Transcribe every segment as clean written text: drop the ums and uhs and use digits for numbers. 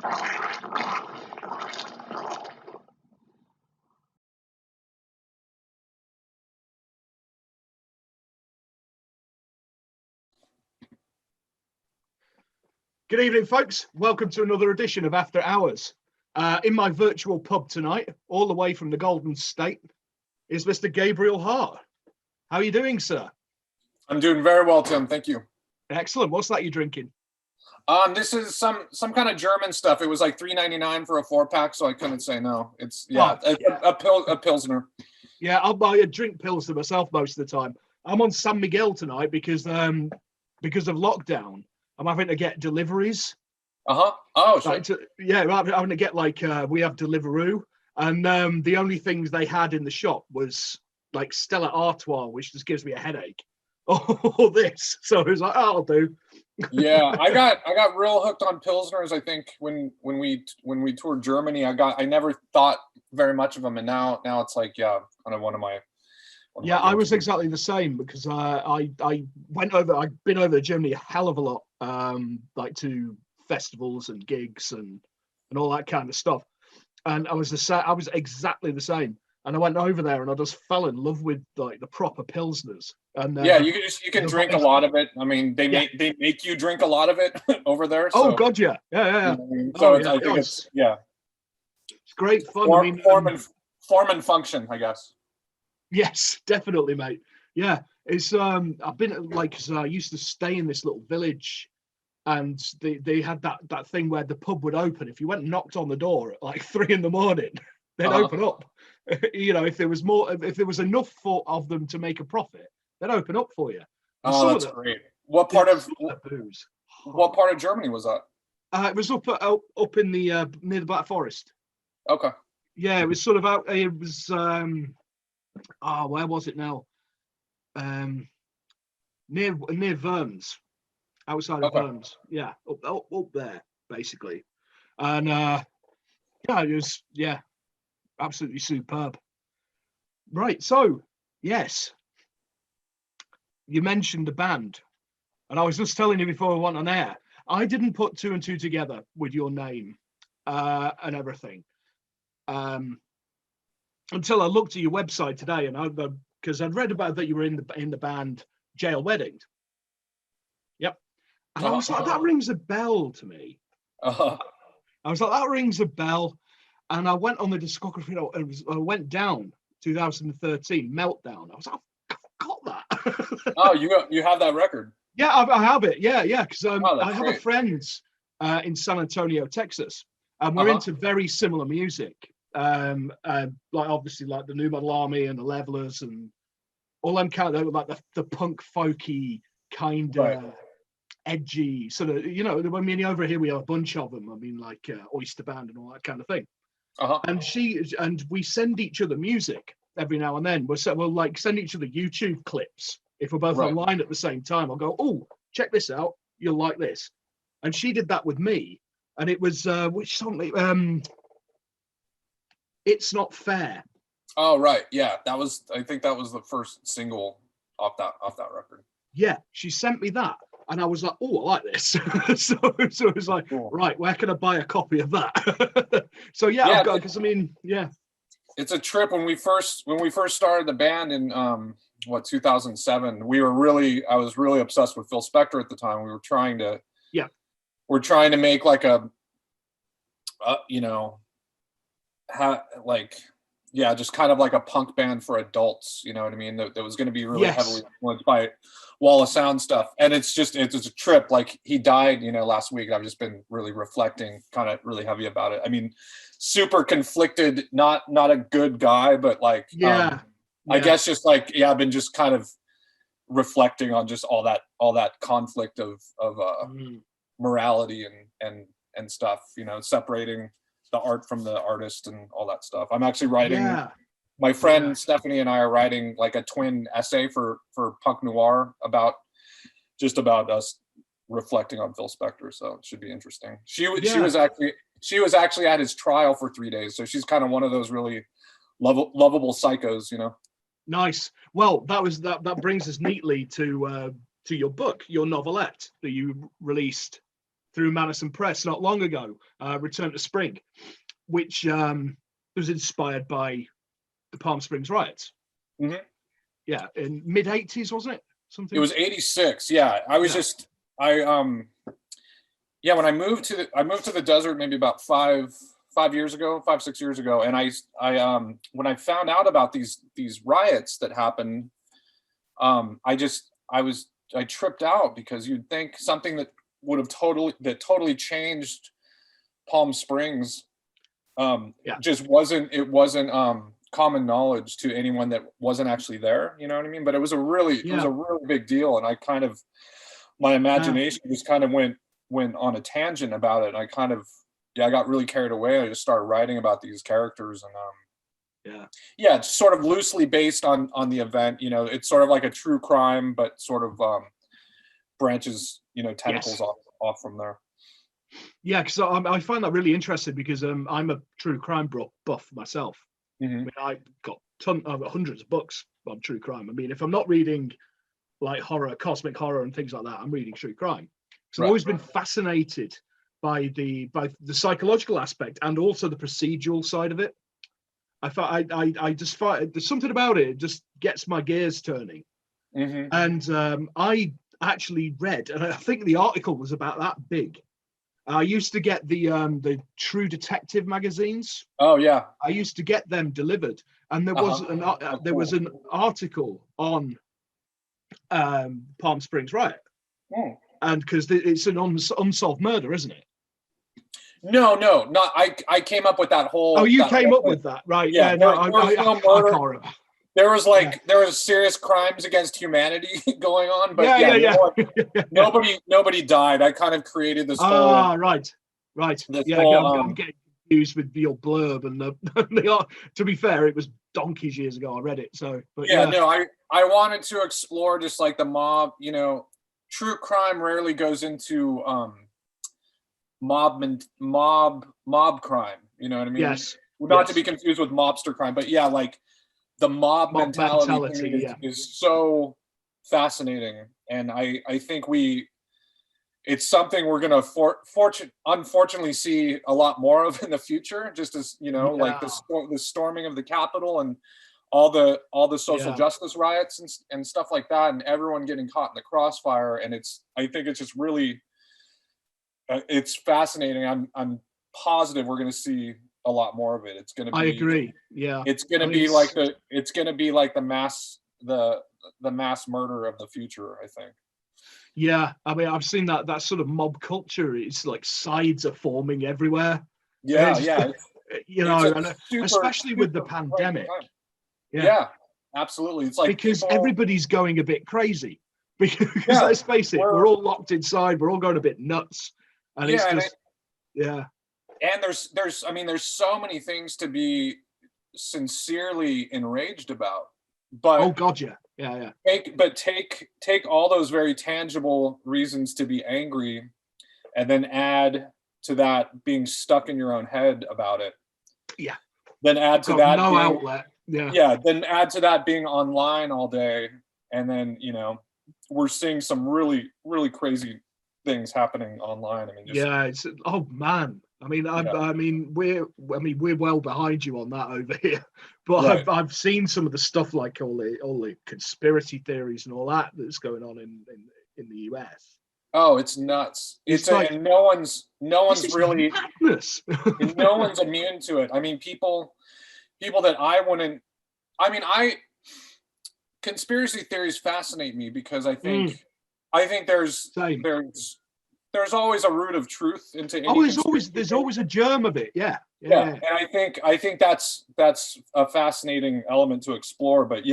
Good evening, folks. Welcome to another edition of After Hours. In my virtual pub tonight, all the way from the Golden State, is Mr. Gabriel Hart. How are you doing, sir? I'm doing very well, Tim. Thank you. Excellent. What's that you're drinking? This is some kind of German stuff. It was like $3.99 for a 4-pack, so I couldn't say no. It's a Pilsner. Yeah, I drink Pilsner myself most of the time. I'm on San Miguel tonight because of lockdown. I'm having to get deliveries. Oh, sure. I'm having to get we have Deliveroo, and the only things they had in the shop was like Stella Artois, which just gives me a headache. All this, so it was like, oh, I'll do. Yeah, I got real hooked on Pilsners. I think when we toured Germany, I never thought very much of them, and now it's like kind of one of my. I was exactly the same because I went over. I've been over to Germany a hell of a lot, like to festivals and gigs and all that kind of stuff. And I was exactly the same. And I went over there and I just fell in love with like the proper Pilsners. And you can drink a lot of it. I mean, they make you drink a lot of it over there. So, oh God, yeah. You know, so I think it's great fun. Form and function, I guess. Yes, definitely, mate. Yeah, it's I've been cause I used to stay in this little village, and they had that thing where the pub would open. If you went and knocked on the door at like 3 a.m, they'd open up. You know, if there was enough of them to make a profit, they'd open up for you. Oh, that's great. What part of Germany was that? It was up in the near the Black Forest. Okay. Yeah, it was sort of out. It was where was it now? Near Worms, outside of Worms. Yeah, up there basically, and it was absolutely superb. Right, so yes, you mentioned the band, and I was just telling you before we went on air, I didn't put 2 and 2 together with your name and everything. Until I looked at your website today, and because I'd read about that you were in the band Jail Wedding. Yep, and I was like, that rings a bell to me. I was like, that rings a bell, and I went on the discography. I went down 2013 Meltdown. I was like, I've got that. Oh, you have that record? Yeah, I have it. Yeah, because I have a friend in San Antonio, Texas, and we're into very similar music. Like obviously like the New Model Army and the Levelers and all them kind of like the punk folky kind of edgy sort of, you know, I mean over here we have a bunch of them. I mean like Oyster Band and all that kind of thing. And we send each other music every now and then. We'll like send each other YouTube clips if we're both online at the same time. I'll go, oh, check this out, you'll like this. And she did that with me, and it was which song? It's Not Fair. Oh right, yeah. I think that was the first single off that record. Yeah, she sent me that, and I was like, "Oh, I like this." so it was like, cool. Right, where can I buy a copy of that? So I've got, because I mean, it's a trip. When we first started the band in 2007, I was really obsessed with Phil Spector at the time. We were trying to make like a just kind of like a punk band for adults, you know what I mean? That was going to be really heavily influenced by Wall of Sound stuff. And it's a trip. Like he died, last week. I've just been really reflecting kind of really heavy about it. I mean, super conflicted, not a good guy, but like, I guess just like, I've been just kind of reflecting on just all that conflict of morality and stuff, separating the art from the artist and all that stuff. I'm actually writing, my friend Stephanie and I are writing like a twin essay for Punk Noir about us reflecting on Phil Spector. So it should be interesting. She was actually at his trial for 3 days. So she's kind of one of those really lovable psychos, Nice. Well, that brings us neatly to your book, your novelette that you released through Madison Press not long ago, Return to Spring, which was inspired by the Palm Springs riots. Mm-hmm. Yeah, in mid-80s, wasn't it? Something. It was 86. Yeah, I was just when I moved to the desert maybe about 6 years ago, and I when I found out about these riots that happened, I tripped out, because you'd think something that would have totally changed Palm Springs just wasn't common knowledge to anyone that wasn't actually there, you know what I mean? But it was a really big deal, and I kind of, my imagination just kind of went on a tangent about it, and I kind of I got really carried away. I just started writing about these characters, and it's sort of loosely based on the event. You know, it's sort of like a true crime, but sort of branches, tentacles off from there. Yeah, because I find that really interesting, because I'm a true crime buff myself. Mm-hmm. I mean, I've got hundreds of books on true crime. I mean, if I'm not reading like horror, cosmic horror and things like that, I'm reading true crime. Because I've always been fascinated by the psychological aspect and also the procedural side of it. I just find there's something about it. It just gets my gears turning. Mm-hmm. And I actually read, and I think the article was about that big. I used to get the True Detective magazines. Oh yeah. I used to get them delivered, and there was was an article on Palm Springs riot, and because it's an unsolved murder, isn't it? No, not I came up with that whole. Oh, you came up with that, right? Yeah, I can't remember. There was serious crimes against humanity going on, but nobody died. I kind of created this whole. Right. I'm getting confused with your blurb and the to be fair, it was donkeys years ago. I read it, so. But I wanted to explore just like the mob. True crime rarely goes into mob crime. You know what I mean? Yes. Not to be confused with mobster crime, but like. The mob mentality is so fascinating, and I think it's something we're going to unfortunately see a lot more of in the future, just as like the storming of the Capitol and all the social justice riots and stuff like that, and everyone getting caught in the crossfire. And I think it's just really it's fascinating. I'm positive we're going to see a lot more of it. It's going to be. I agree. Yeah. It's going to be like the mass murder of the future, I think. Yeah, I mean, I've seen that sort of mob culture. It's like sides are forming everywhere. Yeah. Especially with the pandemic. Yeah, absolutely. It's like because everybody's going a bit crazy. Because let's face it, we're all locked inside. We're all going a bit nuts, and it's just And there's so many things to be sincerely enraged about. But oh god, yeah. Take all those very tangible reasons to be angry, and then add to that being stuck in your own head about it. Yeah. Then add to that outlet. Yeah. Yeah. Then add to that being online all day, and then we're seeing some really, really crazy things happening online. I mean, it's man. I mean, we're well behind you on that over here, but I've seen some of the stuff, like all the conspiracy theories and all that's going on in the US. Oh, it's nuts! It's like, and no one's really madness. No one's immune to it. I mean, people that I wouldn't. I mean, conspiracy theories fascinate me, because I think there's always a root of truth into any there's always a germ of it. Yeah. And I think that's a fascinating element to explore. But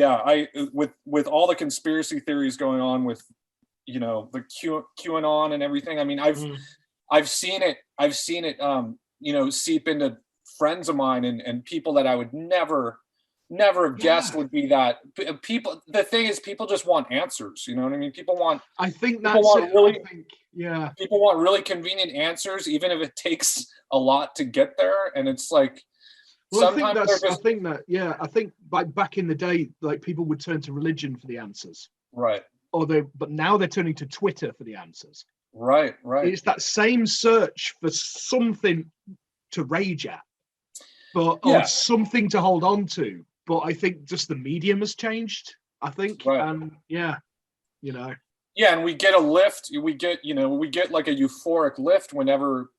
with all the conspiracy theories going on with the QAnon and everything. I mean, I've seen it seep into friends of mine and people that I would never have guessed would be that. People, the thing is, people just want answers. You know what I mean? People want. I think that's it. People want really convenient answers, even if it takes a lot to get there. And it's like, I think back in the day, like, people would turn to religion for the answers, right? But now they're turning to Twitter for the answers. Right. It's that same search for something to rage at, but or something to hold on to. But I think just the medium has changed, I think. And yeah, you know. Yeah, and we get a lift. We get like a euphoric lift whenever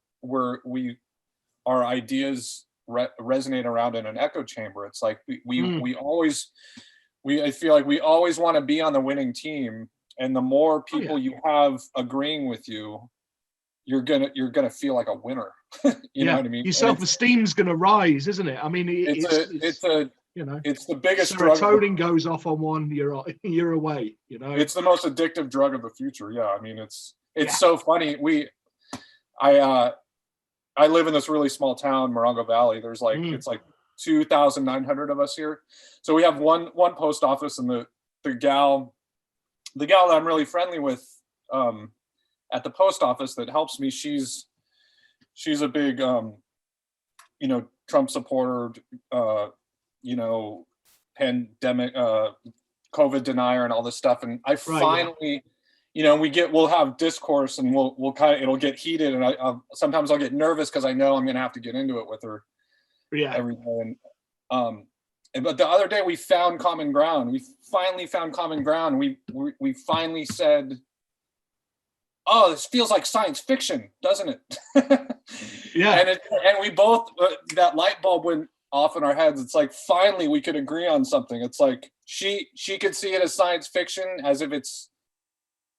our ideas resonate around in an echo chamber. It's like I feel like we always want to be on the winning team, and the more people you have agreeing with you, you're gonna feel like a winner. you know what I mean? Your self-esteem's gonna rise, isn't it? I mean, it's the biggest serotonin goes off on one, you're away. You know, it's the most addictive drug of the future. Yeah, I mean, it's so funny. I live in this really small town, Morongo Valley. There's like it's like 2,900 of us here. So we have one post office, and the gal that I'm really friendly with at the post office that helps me, she's a big Trump supporter, pandemic COVID denier and all this stuff. And I finally we'll have discourse, and it'll get heated, and sometimes I'll get nervous because I know I'm gonna have to get into it with her every day. And but the other day we found common ground. We finally found common ground. We finally said, oh, this feels like science fiction, doesn't it? And we both, that light bulb went off in our heads. It's like, finally we could agree on something. It's like she could see it as science fiction, as if it's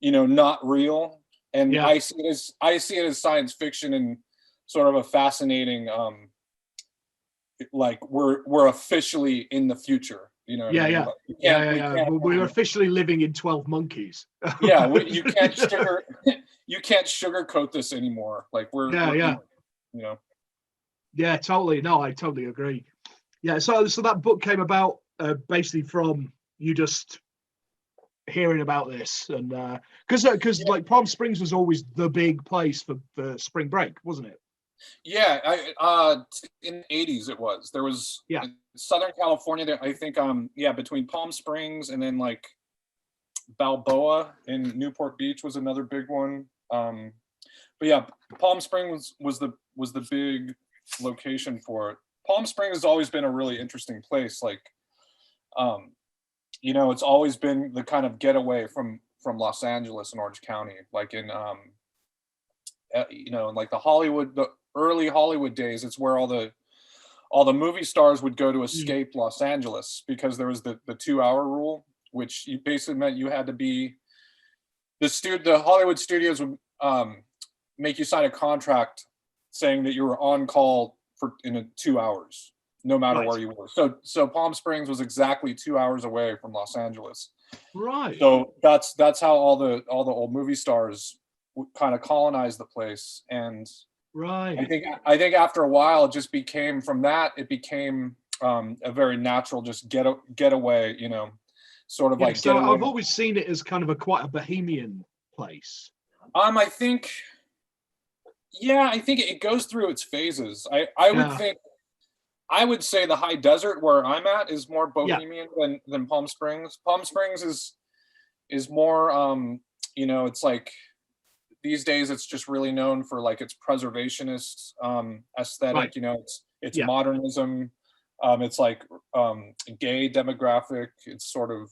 not real, and I see it as science fiction, and sort of a fascinating like we're officially in the future. We're officially living in 12 monkeys. You can't sugarcoat this anymore. Like we're Yeah, totally. No, I totally agree. Yeah, so that book came about basically from you just hearing about this, and because like Palm Springs was always the big place for spring break, wasn't it? Yeah, in the 80s it was. There was in Southern California there, I think between Palm Springs and then like Balboa in Newport Beach was another big one. But yeah, Palm Springs was the big location for it. Palm Springs has always been a really interesting place. Like it's always been the kind of getaway from Los Angeles and Orange County, like in like the early Hollywood days. It's where all the movie stars would go to escape Los Angeles, because there was the 2-hour rule, which basically meant you had to be the Hollywood studios would make you sign a contract saying that you were on call in 2 hours, no matter where you were. So Palm Springs was exactly 2 hours away from Los Angeles. Right. So that's how all the old movie stars kind of colonized the place. And I think after a while it became a very natural just getaway, sort of like. So I've always seen it as kind of quite a bohemian place. I think it goes through its phases. I would say the high desert where I'm at is more bohemian than Palm Springs. Palm Springs is more it's like these days it's just really known for like its preservationist aesthetic. It's modernism. It's like gay demographic. It's sort of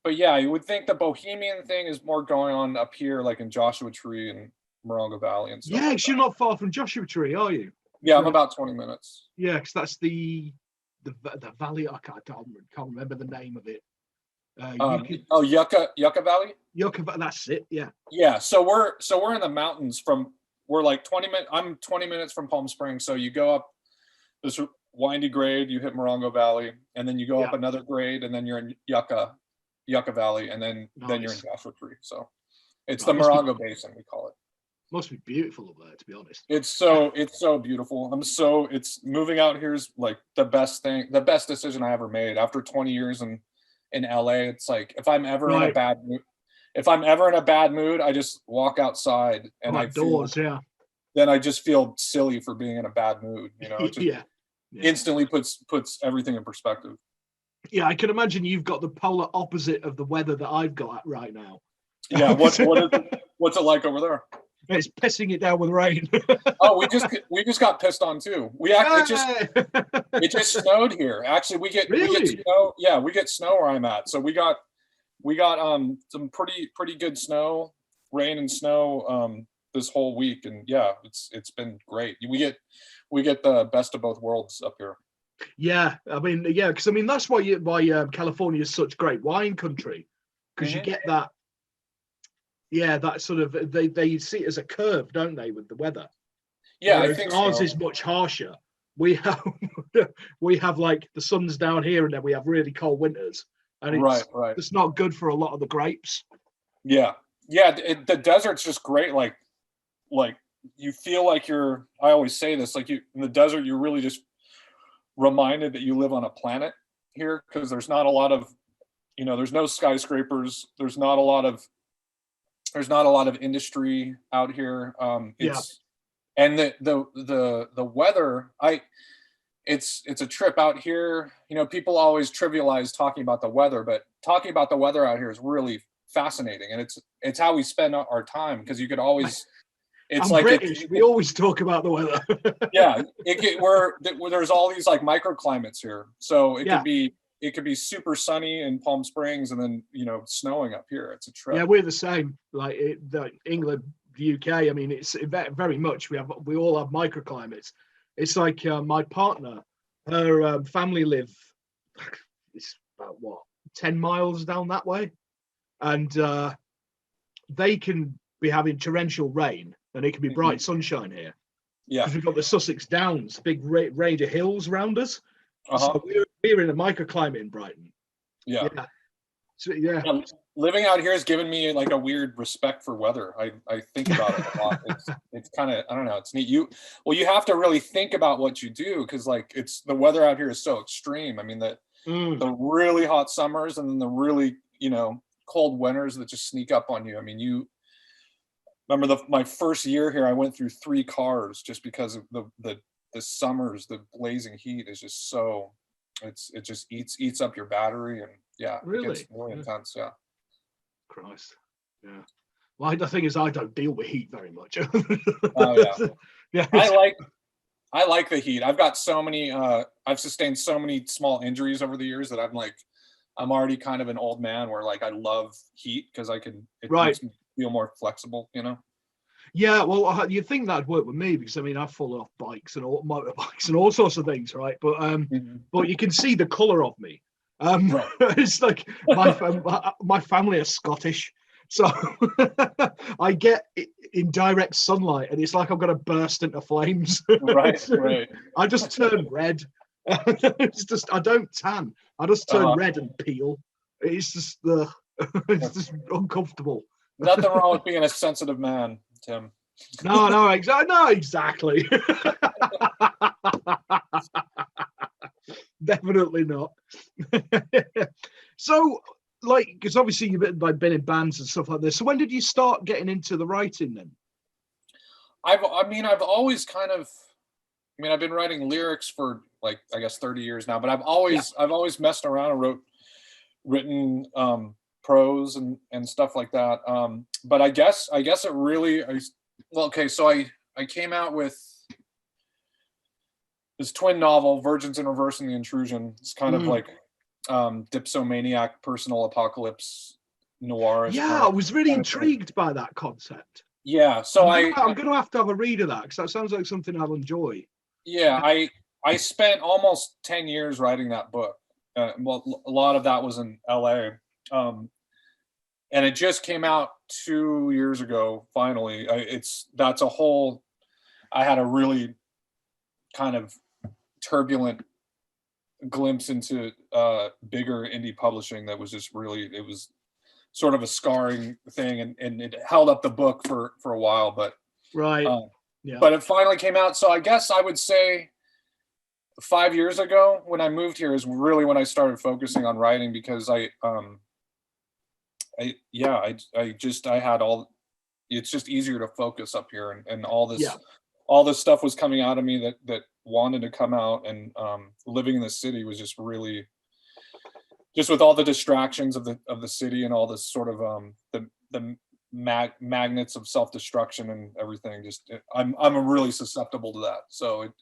but yeah, you would think the bohemian thing is more going on up here, like in Joshua Tree and Morongo Valley and stuff. Yeah, because you're not far from Joshua Tree, are you? Yeah, I'm about 20 minutes. Yeah, because that's the valley. I can't remember the name of it. Yucca Valley. That's it. Yeah. Yeah. So we're in the mountains we're like 20 minutes. I'm 20 minutes from Palm Springs. So you go up this windy grade, you hit Morongo Valley, and then you go up another grade, and then you're in Yucca Valley, and then you're in Joshua Tree. So it's the Morongo Basin, we call it. Must be beautiful up there, to be honest. It's so beautiful. It's moving out here is like the best decision I ever made. After 20 years in LA, it's like if I'm ever in a bad mood, I just walk outside and then I just feel silly for being in a bad mood. It just instantly puts everything in perspective. Yeah, I can imagine you've got the polar opposite of the weather that I've got right now. Yeah, what What's it like over there? It's pissing it down with rain. Oh, we just got pissed on too. It just snowed here. Actually, we get snow. Yeah, we get snow where I'm at. So we got some pretty good snow, rain and snow this whole week, and yeah, it's been great. We get the best of both worlds up here. Yeah, I mean, yeah, because I mean that's why California is such great wine country, because you get that. Yeah, that sort of they see it as a curve, don't they, with the weather? Yeah, whereas I think ours so. is much harsher. We have like the sun's down here, and then we have really cold winters, and it's not good for a lot of the grapes. Yeah, the desert's just great. Like you feel like you're. I always say this, like in the desert, you're really just reminded that you live on a planet here, because there's not a lot of, there's no skyscrapers. There's not a lot of industry out here. And the weather, it's a trip out here. People always trivialize talking about the weather, but talking about the weather out here is really fascinating, and it's how we spend our time, because you could always. It's I'm like British. We always talk about the weather. Yeah, there's all these like microclimates here, so it could be super sunny in Palm Springs and then snowing up here. It's a trip. Yeah, we're the same. Like England, the UK. I mean, it's very much we all have microclimates. It's like my partner, her family live. It's about 10 miles down that way, and they can be having torrential rain, and it can be bright sunshine here. Yeah, because we've got the Sussex Downs, big range of hills around us. So we're in a microclimate in Brighton. Yeah. So, yeah. Living out here has given me like a weird respect for weather. I think about it a lot. It's kind of, I don't know, it's neat. You have to really think about what you do, because like the weather out here is so extreme. I mean the really hot summers and then the really cold winters that just sneak up on you. I mean, you remember my first year here, I went through 3 cars just because of the summers. The blazing heat is just so it just eats up your battery, and really? It gets really intense. Yeah. Christ. Yeah. Well, the thing is, I don't deal with heat very much. Oh yeah. I like the heat. I've got so many. I've sustained so many small injuries over the years that I'm already kind of an old man where like I love heat because it makes me feel more flexible. Yeah, well, you think that'd work with me, because I mean I've fallen off bikes and motorbikes and all sorts of things, right? But but you can see the colour of me. It's like my family are Scottish, so I get in direct sunlight, and it's like I'm gonna burst into flames. Right. I just turn red. It's just I don't tan. I just turn red and peel. It's just it's just uncomfortable. Nothing wrong with being a sensitive man, Tim. No, exactly. Definitely not. So, like, because obviously you've been in bands and stuff like this. So when did you start getting into the writing then? I've always kind of, I've been writing lyrics for like, I guess 30 years now, but I've always messed around and written prose and stuff like that. But I guess it really, so I came out with this twin novel, Virgins in Reverse and the Intrusion. It's kind of like dipsomaniac personal apocalypse noir. Yeah, I was really intrigued by that concept. Yeah, so I'm going to have to have a read of that, because that sounds like something I'll enjoy. Yeah, I spent almost 10 years writing that book. Well, a lot of that was in LA. And it just came out 2 years ago, finally. I had a really kind of turbulent glimpse into bigger indie publishing that was just really, it was sort of a scarring thing, and it held up the book for a while, but but it finally came out. So I guess I would say 5 years ago when I moved here is really when I started focusing on writing, because it's just easier to focus up here, and all this stuff was coming out of me that wanted to come out, and living in the city was just really, just with all the distractions of the city and all this sort of the magnets of self-destruction and everything. Just I'm really susceptible to that. So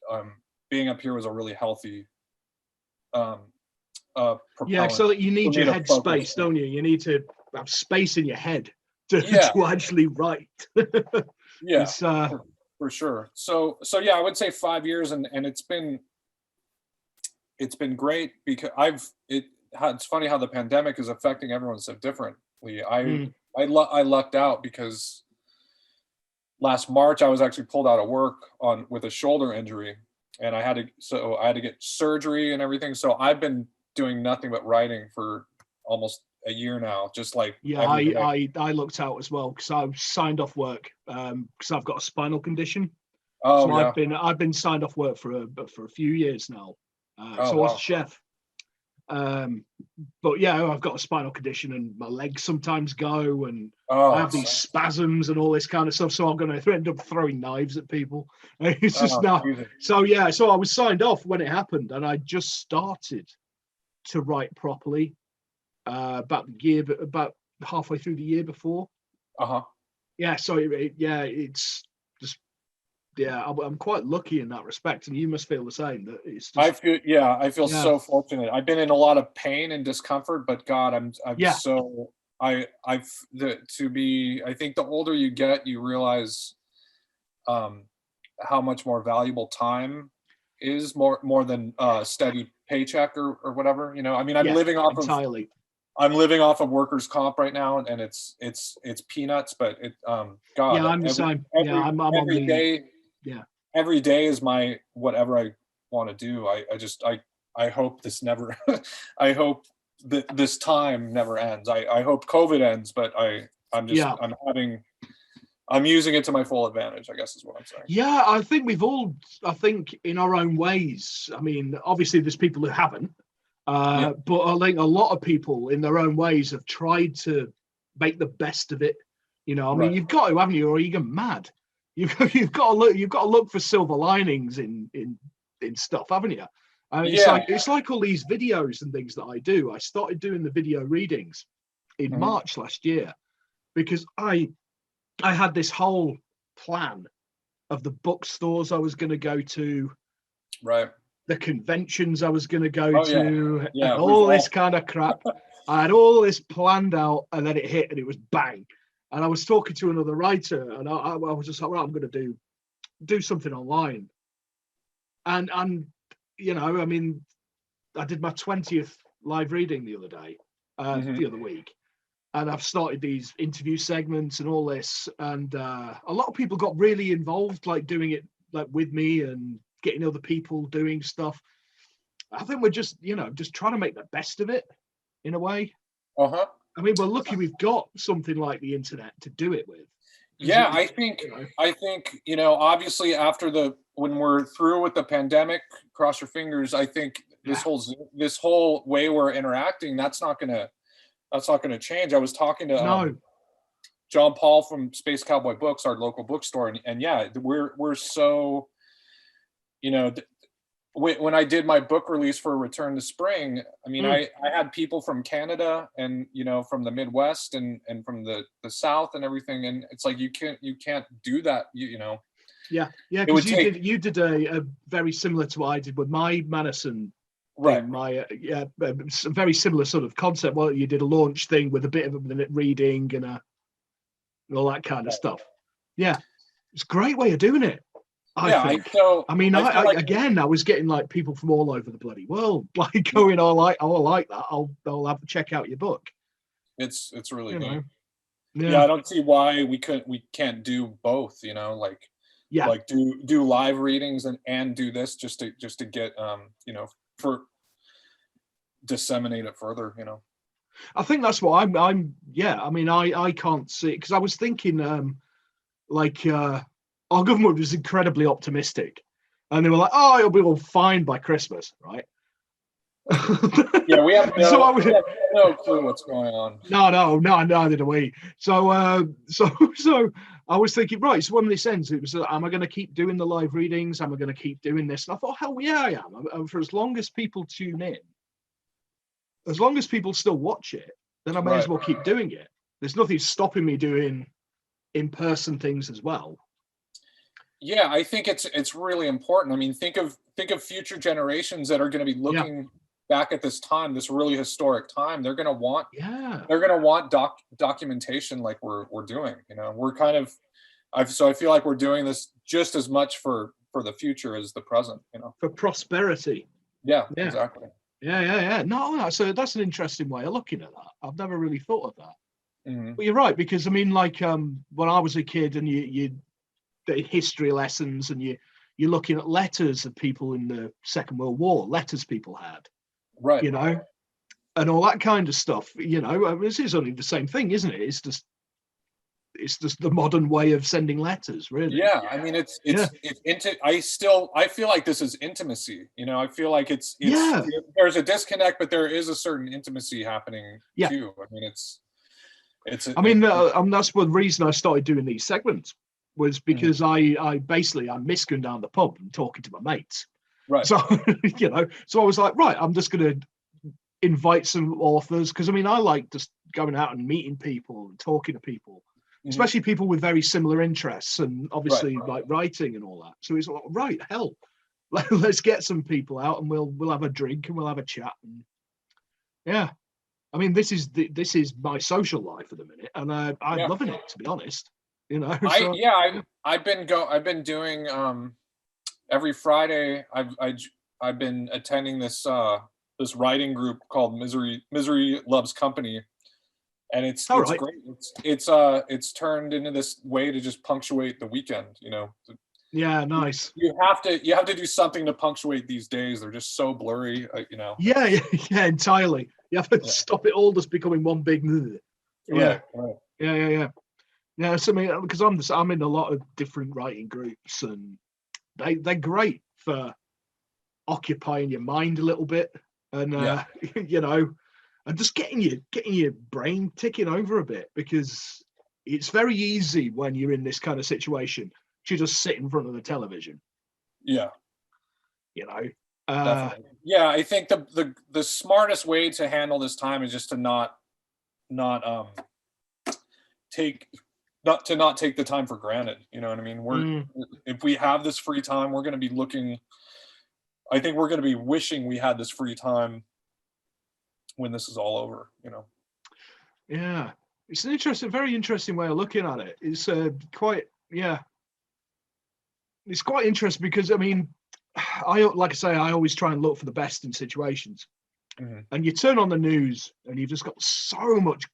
being up here was a really healthy yeah, so that you need your head space, don't you? You need to have space in your head to actually write. Yeah, for sure. So yeah, I would say 5 years, and it's been great because it's funny how the pandemic is affecting everyone so differently. I lucked out because last March I was actually pulled out of work with a shoulder injury, and I had to get surgery and everything. So I've been doing nothing but writing for almost a year now, just like I looked out as well because I signed off work because I've got a spinal condition. Oh, so yeah. I've been signed off work for a few years now. So I was a chef. But yeah, I've got a spinal condition and my legs sometimes go, and I have these spasms and all this kind of stuff. So I'm going to end up throwing knives at people. It's just not. So yeah, so I was signed off when it happened, and I just started to write properly about halfway through the year before. Yeah, so it's just I'm quite lucky in that respect, and you must feel the same. That it's just, I feel so fortunate. I've been in a lot of pain and discomfort, but God, I think the older you get, you realize how much more valuable time is, more than steady paycheck or whatever. I mean, I'm living off of workers' comp right now, and it's peanuts, but God, yeah, I'm the same. I'm every on day. Yeah. Every day is my whatever I want to do. I hope this never. I hope that this time never ends. I hope COVID ends, but I'm using it to my full advantage, I guess is what I'm saying. Yeah, I think in our own ways. I mean, obviously there's people who haven't, but I think a lot of people in their own ways have tried to make the best of it. I mean, you've got to, haven't you, or you get mad. You've got to look for silver linings in stuff, haven't you? It's like all these videos and things that I do. I started doing the video readings in March last year because I had this whole plan of the bookstores I was going to go to, right? The conventions I was going to go to, and all this kind of crap. I had all this planned out, and then it hit, and it was bang. And I was talking to another writer, and I was just like, well, I'm going to do something online. And I mean, I did my 20th live reading the other day, the other week. And I've started these interview segments and all this. And a lot of people got really involved, like doing it like with me and getting other people doing stuff. I think we're just trying to make the best of it in a way. I mean, we're lucky we've got something like the internet to do it with. Yeah, I think, obviously when we're through with the pandemic, cross your fingers, I think this whole way we're interacting, that's not going to change. I was talking to John Paul from Space Cowboy Books, our local bookstore. And yeah, we're so, when I did my book release for Return to Spring, I mean, I had people from Canada and, from the Midwest and from the South and everything. And it's like, you can't do that, Yeah. Yeah. Because you did a very similar to what I did with my Madison. Right. Very similar sort of concept. Well, you did a launch thing with a bit of a minute reading and all that kind of stuff. Yeah. It's a great way of doing it. I think. I was getting like people from all over the bloody world, like going, I like that. I'll have to check out your book. It's really good. Yeah, I don't see why we can't do both. Like do live readings and do this just to get for disseminate it further. I think that's what I'm. Yeah, I mean, I can't see because I was thinking our government was incredibly optimistic, and they were like, "Oh, it'll be all fine by Christmas, right?" Yeah, we have no clue what's going on. No, neither do we. So I was thinking, right, so when this ends, it was, am I going to keep doing the live readings? Am I going to keep doing this? And I thought, hell yeah, I am. And for as long as people tune in, as long as people still watch it, then I may as well keep doing it. There's nothing stopping me doing in-person things as well. Yeah, I think it's really important. I mean, think of future generations that are going to be looking back at this time, this really historic time. They're going to want documentation like we're doing. You know, we're kind of so I feel like we're doing this just as much for the future as the present. You know, for prosperity. Yeah. Exactly. Yeah. No, that's an interesting way of looking at that. I've never really thought of that. Mm-hmm. But you're right, because I mean, like when I was a kid, and you the history lessons, and you're looking at letters of people in the Second World War, letters people had, right? You know, and all that kind of stuff. You know, I mean, this is only the same thing, isn't it? It's just the modern way of sending letters, really. Yeah, I mean, it's I feel like this is intimacy. You know, I feel like it's there's a disconnect, but there is a certain intimacy happening too. I mean, I mean, that's one reason I started doing these segments, was because I miss going down the pub and talking to my mates. Right. So, you know, so I was like, right, I'm just going to invite some authors, because I mean, I like just going out and meeting people and talking to people, especially people with very similar interests, and obviously like writing and all that. So it's like, right, hell, let's get some people out, and we'll have a drink and we'll have a chat. And yeah, I mean, this is my social life at the minute, and I'm loving it, to be honest. You know, I've been doing every Friday. I've been attending this writing group called Misery Loves Company, and it's great. It's turned into this way to just punctuate the weekend. You know. Yeah, nice. You have to do something to punctuate these days. They're just so blurry. You know. Yeah, entirely. You have to stop it all just becoming one big. Right. Yeah. Yeah, so I mean, because I'm in a lot of different writing groups, and they're great for occupying your mind a little bit, and you know, and just getting your brain ticking over a bit, because it's very easy when you're in this kind of situation to just sit in front of the television. Yeah. You know. Definitely. Yeah, I think the smartest way to handle this time is just to not take the time for granted. You know what I mean? If we have this free time, we're going to be looking. I think we're going to be wishing we had this free time when this is all over. You know? Yeah, it's an very interesting way of looking at it. It's it's quite interesting, because I mean, I always try and look for the best in situations, and you turn on the news and you've just got so much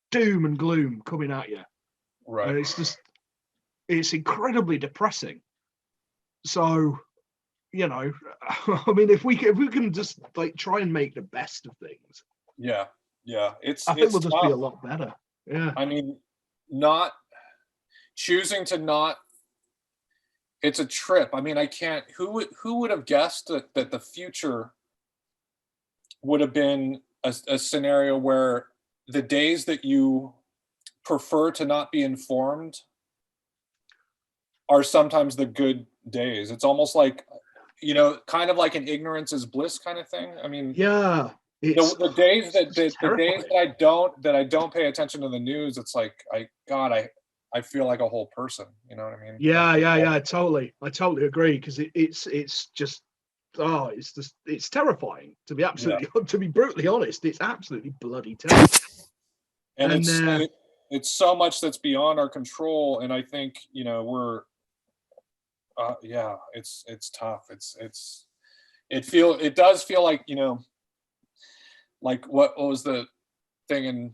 doom and gloom coming at you. Right. And it's incredibly depressing. So, you know, I mean, if we can just like try and make the best of things. Yeah. I think we'll just be a lot better. Yeah. I mean, not choosing to not. It's a trip. I mean, I can't. Who would have guessed that the future would have been a scenario where the days that you prefer to not be informed are sometimes the good days. It's almost like, you know, kind of like an ignorance is bliss kind of thing. I mean, the days that I don't pay attention to the news, it's like I feel like a whole person. You know what I mean? Yeah. Totally. I totally agree, because it's just it's terrifying, to be to be brutally honest. It's absolutely bloody terrifying. And it's so much that's beyond our control, and I think, you know, we're it's tough. It does feel like, you know, like what was the thing in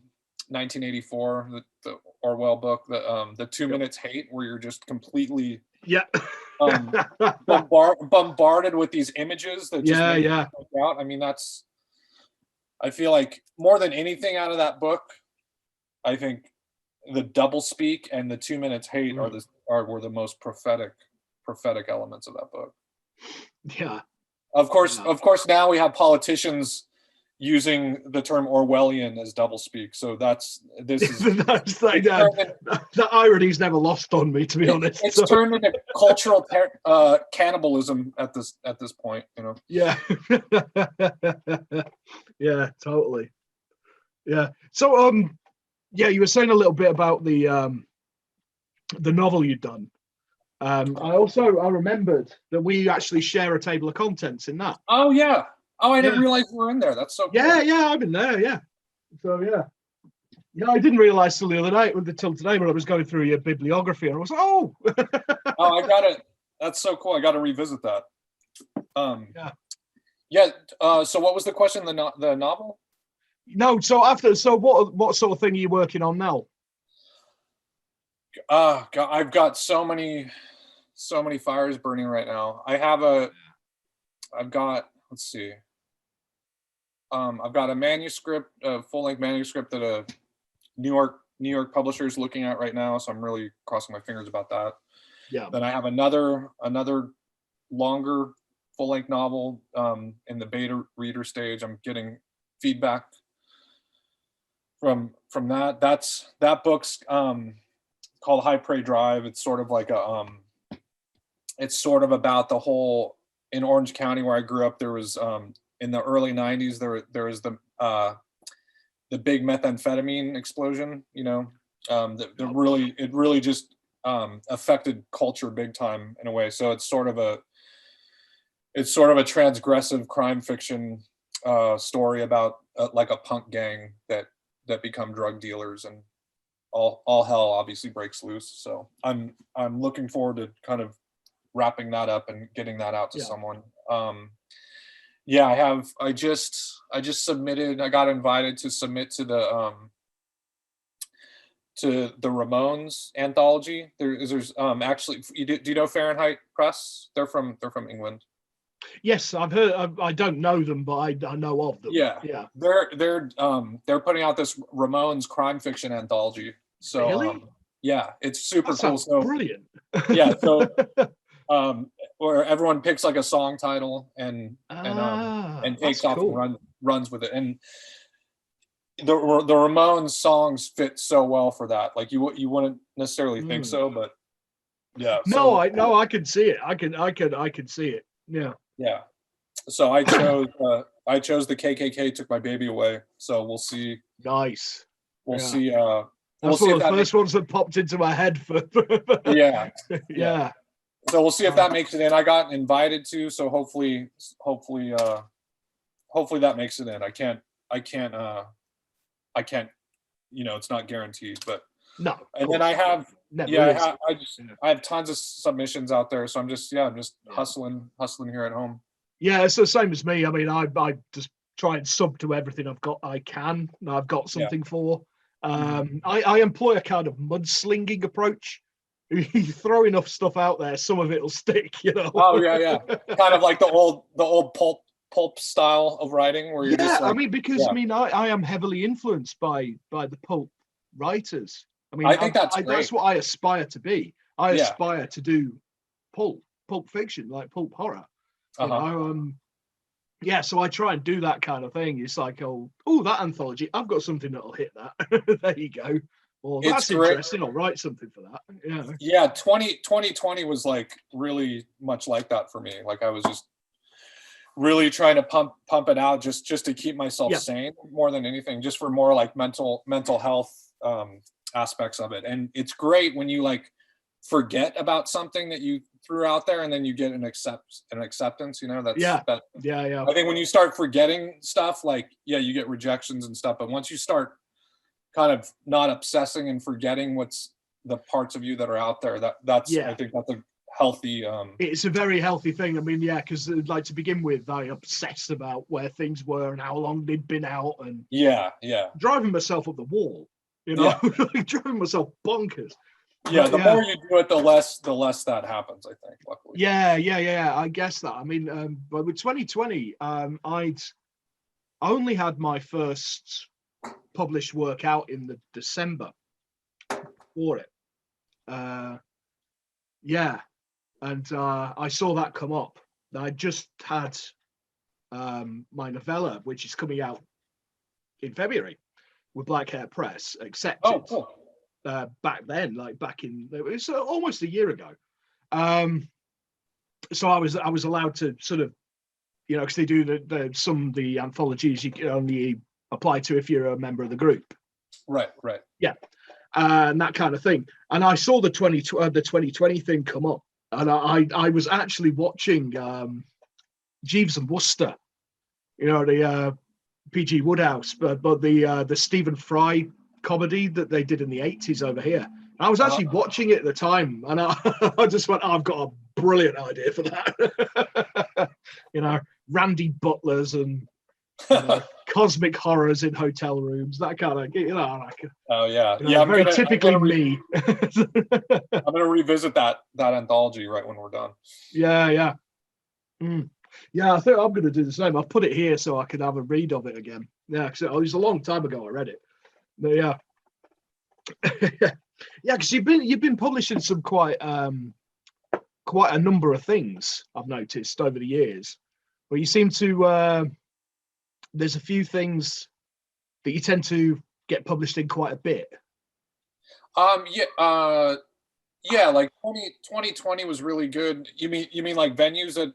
1984, the Orwell book, the 2 minutes hate, where you're just completely bombarded with these images that just make you freak out. I mean, I feel like more than anything out of that book, I think the double speak and the 2 minutes hate were the most prophetic elements of that book. Yeah. Of course, now we have politicians using the term Orwellian as doublespeak. So the irony's never lost on me, to be honest. It's turned into cultural cannibalism at this point, you know. Yeah. Yeah, totally. Yeah. So you were saying a little bit about the the novel you'd done. I remembered that we actually share a table of contents in that. Oh yeah. Oh, I didn't realize we were in there. That's so cool. Yeah, I've been there. Yeah. So yeah, I didn't realize till the other night, until today, when I was going through your bibliography, and I was like, oh. Oh, I got it. That's so cool. I got to revisit that. Yeah. So what was the question? The novel? No. So what sort of thing are you working on now? God, I've got so many fires burning right now. Let's see. I've got a manuscript, a full-length manuscript that a New York publisher is looking at right now. So I'm really crossing my fingers about that. Yeah. Then I have another longer full-length novel in the beta reader stage. I'm getting feedback from that. That book's called High Prey Drive. It's sort of like it's sort of about the whole, in Orange County where I grew up, there was in the early 90s there was the big methamphetamine explosion, it really just affected culture big time in a way. So it's sort of a transgressive crime fiction story about like a punk gang that become drug dealers, and all hell obviously breaks loose. So I'm looking forward to kind of wrapping that up and getting that out to someone. I just submitted. I got invited to submit to the Ramones anthology. There's actually, do you know Fahrenheit Press? They're from England. Yes, I've heard. I don't know them, but I know of them. Yeah. They're putting out this Ramones crime fiction anthology. So really? It's super cool. So brilliant. Yeah. So where everyone picks like a song title and takes off and runs with it. And the Ramones songs fit so well for that. Like you wouldn't necessarily think so, but yeah. I can see it. I can see it. Yeah. Yeah. So I chose the KKK took my baby away. So we'll see. Nice. We'll see. That's one of the first ones that popped into my head for. Yeah. So we'll see if that makes it in. I got invited to, so hopefully that makes it in. I can't. It's not guaranteed, but no. And then I have I have tons of submissions out there, so I'm just hustling here at home. Yeah, it's the same as me. I mean, I just try and sub to everything I've got. I've got something for. I employ a kind of mudslinging approach. You throw enough stuff out there, some of it'll stick, Oh yeah. Kind of like the old pulp style of writing where you're just like, I am heavily influenced by the pulp writers. I mean, I think that's what I aspire to be. I aspire to do pulp fiction, like pulp horror. So I try and do that kind of thing. It's like, that anthology, I've got something that'll hit that. There you go. Well, that's interesting. I'll write something for that. Yeah. 2020 was like really much like that for me. Like I was just really trying to pump it out just to keep myself sane more than anything, just for more like mental health aspects of it. And it's great when you like forget about something that you threw out there and then you get an acceptance, I think when you start forgetting stuff, like you get rejections and stuff, but once you start kind of not obsessing and forgetting what's the parts of you that are out there, I think that's a healthy it's a very healthy thing. I mean, because like to begin with, I obsessed about where things were and how long they'd been out, and driving myself up the wall, driving myself bonkers. The more you do it, the less that happens, I think, luckily. I guess that. I mean, but with 2020, I'd only had my first published work out in the December for it. And I saw that come up. I just had my novella, which is coming out in February with Black Hair Press, accepted. Oh, cool. Back then, it was almost a year ago. So I was allowed to sort of, because they do the anthologies you can only apply to if you're a member of the group. Right. Yeah. and that kind of thing. And I saw the 2020 thing come up, and I was actually watching Jeeves and Wooster, the PG Woodhouse, but the Stephen Fry comedy that they did in the 80s over here. I was actually watching it at the time, and I just went, I've got a brilliant idea for that. Randy Butlers and cosmic horrors in hotel rooms, that kind of, very typically me. I'm gonna revisit that anthology right when we're done. Yeah. Yeah, I think I'm going to do the same. I've put it here so I can have a read of it again. Yeah, because it was a long time ago I read it. But yeah, because you've been publishing some quite a number of things, I've noticed over the years. But you seem to there's a few things that you tend to get published in quite a bit. Like 2020 was really good. You mean like venues that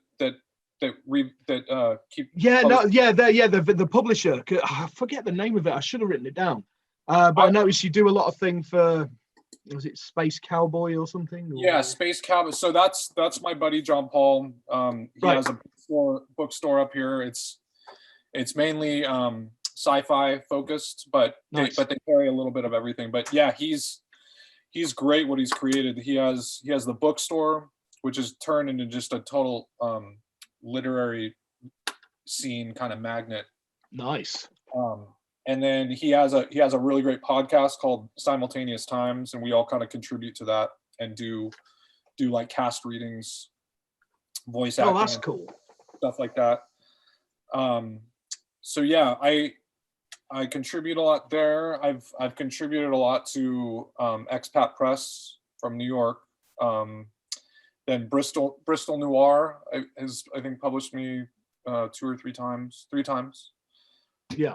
keep? The publisher. I forget the name of it. I should have written it down. But I noticed you do a lot of thing for. Was it Space Cowboy or something? Yeah, Space Cowboy. So that's my buddy John Paul. He has a bookstore up here. It's mainly sci-fi focused, but nice. They carry a little bit of everything. But yeah, he's great what he's created. He has the bookstore, which is turned into just a total literary scene kind of magnet. Nice. And then he has a really great podcast called Simultaneous Times, and we all kind of contribute to that and do like cast readings, voice acting. Oh, that's cool. Stuff like that. So yeah, I contribute a lot there. I've contributed a lot to Expat Press from New York. Then Bristol Noir has I think published me 2 or 3 times. Yeah.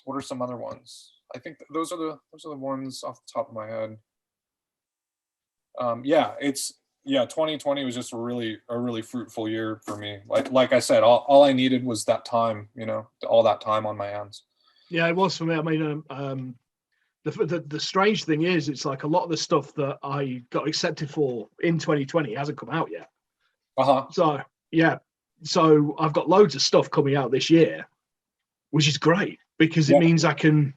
What are some other ones? I think those are the ones off the top of my head. 2020 was just a really fruitful year for me. Like I said, all I needed was that time, all that time on my hands. Yeah, it was for me. I mean, the strange thing is, it's like a lot of the stuff that I got accepted for in 2020 hasn't come out yet. So yeah, so I've got loads of stuff coming out this year, which is great because it means I can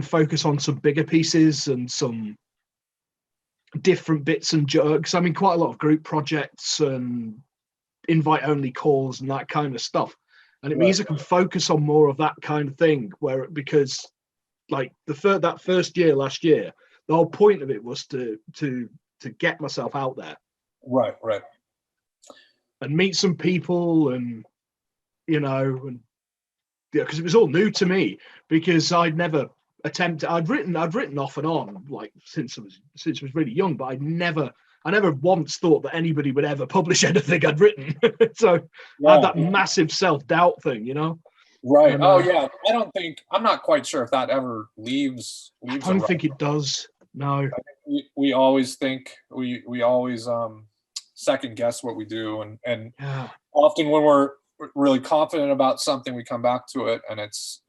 focus on some bigger pieces and some different bits and jerks. I mean, quite a lot of group projects and invite only calls and that kind of stuff. And it means I can focus on more of that kind of thing because like that first year last year, the whole point of it was to get myself out there. Right. And meet some people and, because it was all new to me because I'd never attempted. I'd written off and on like since I was really young, but I never once thought that anybody would ever publish anything I'd written. So I had that massive self-doubt thing, Right. And, I'm not quite sure if that ever leaves. I don't think it does. No. We always think we always second guess what we do, and often when we're really confident about something, we come back to it and it's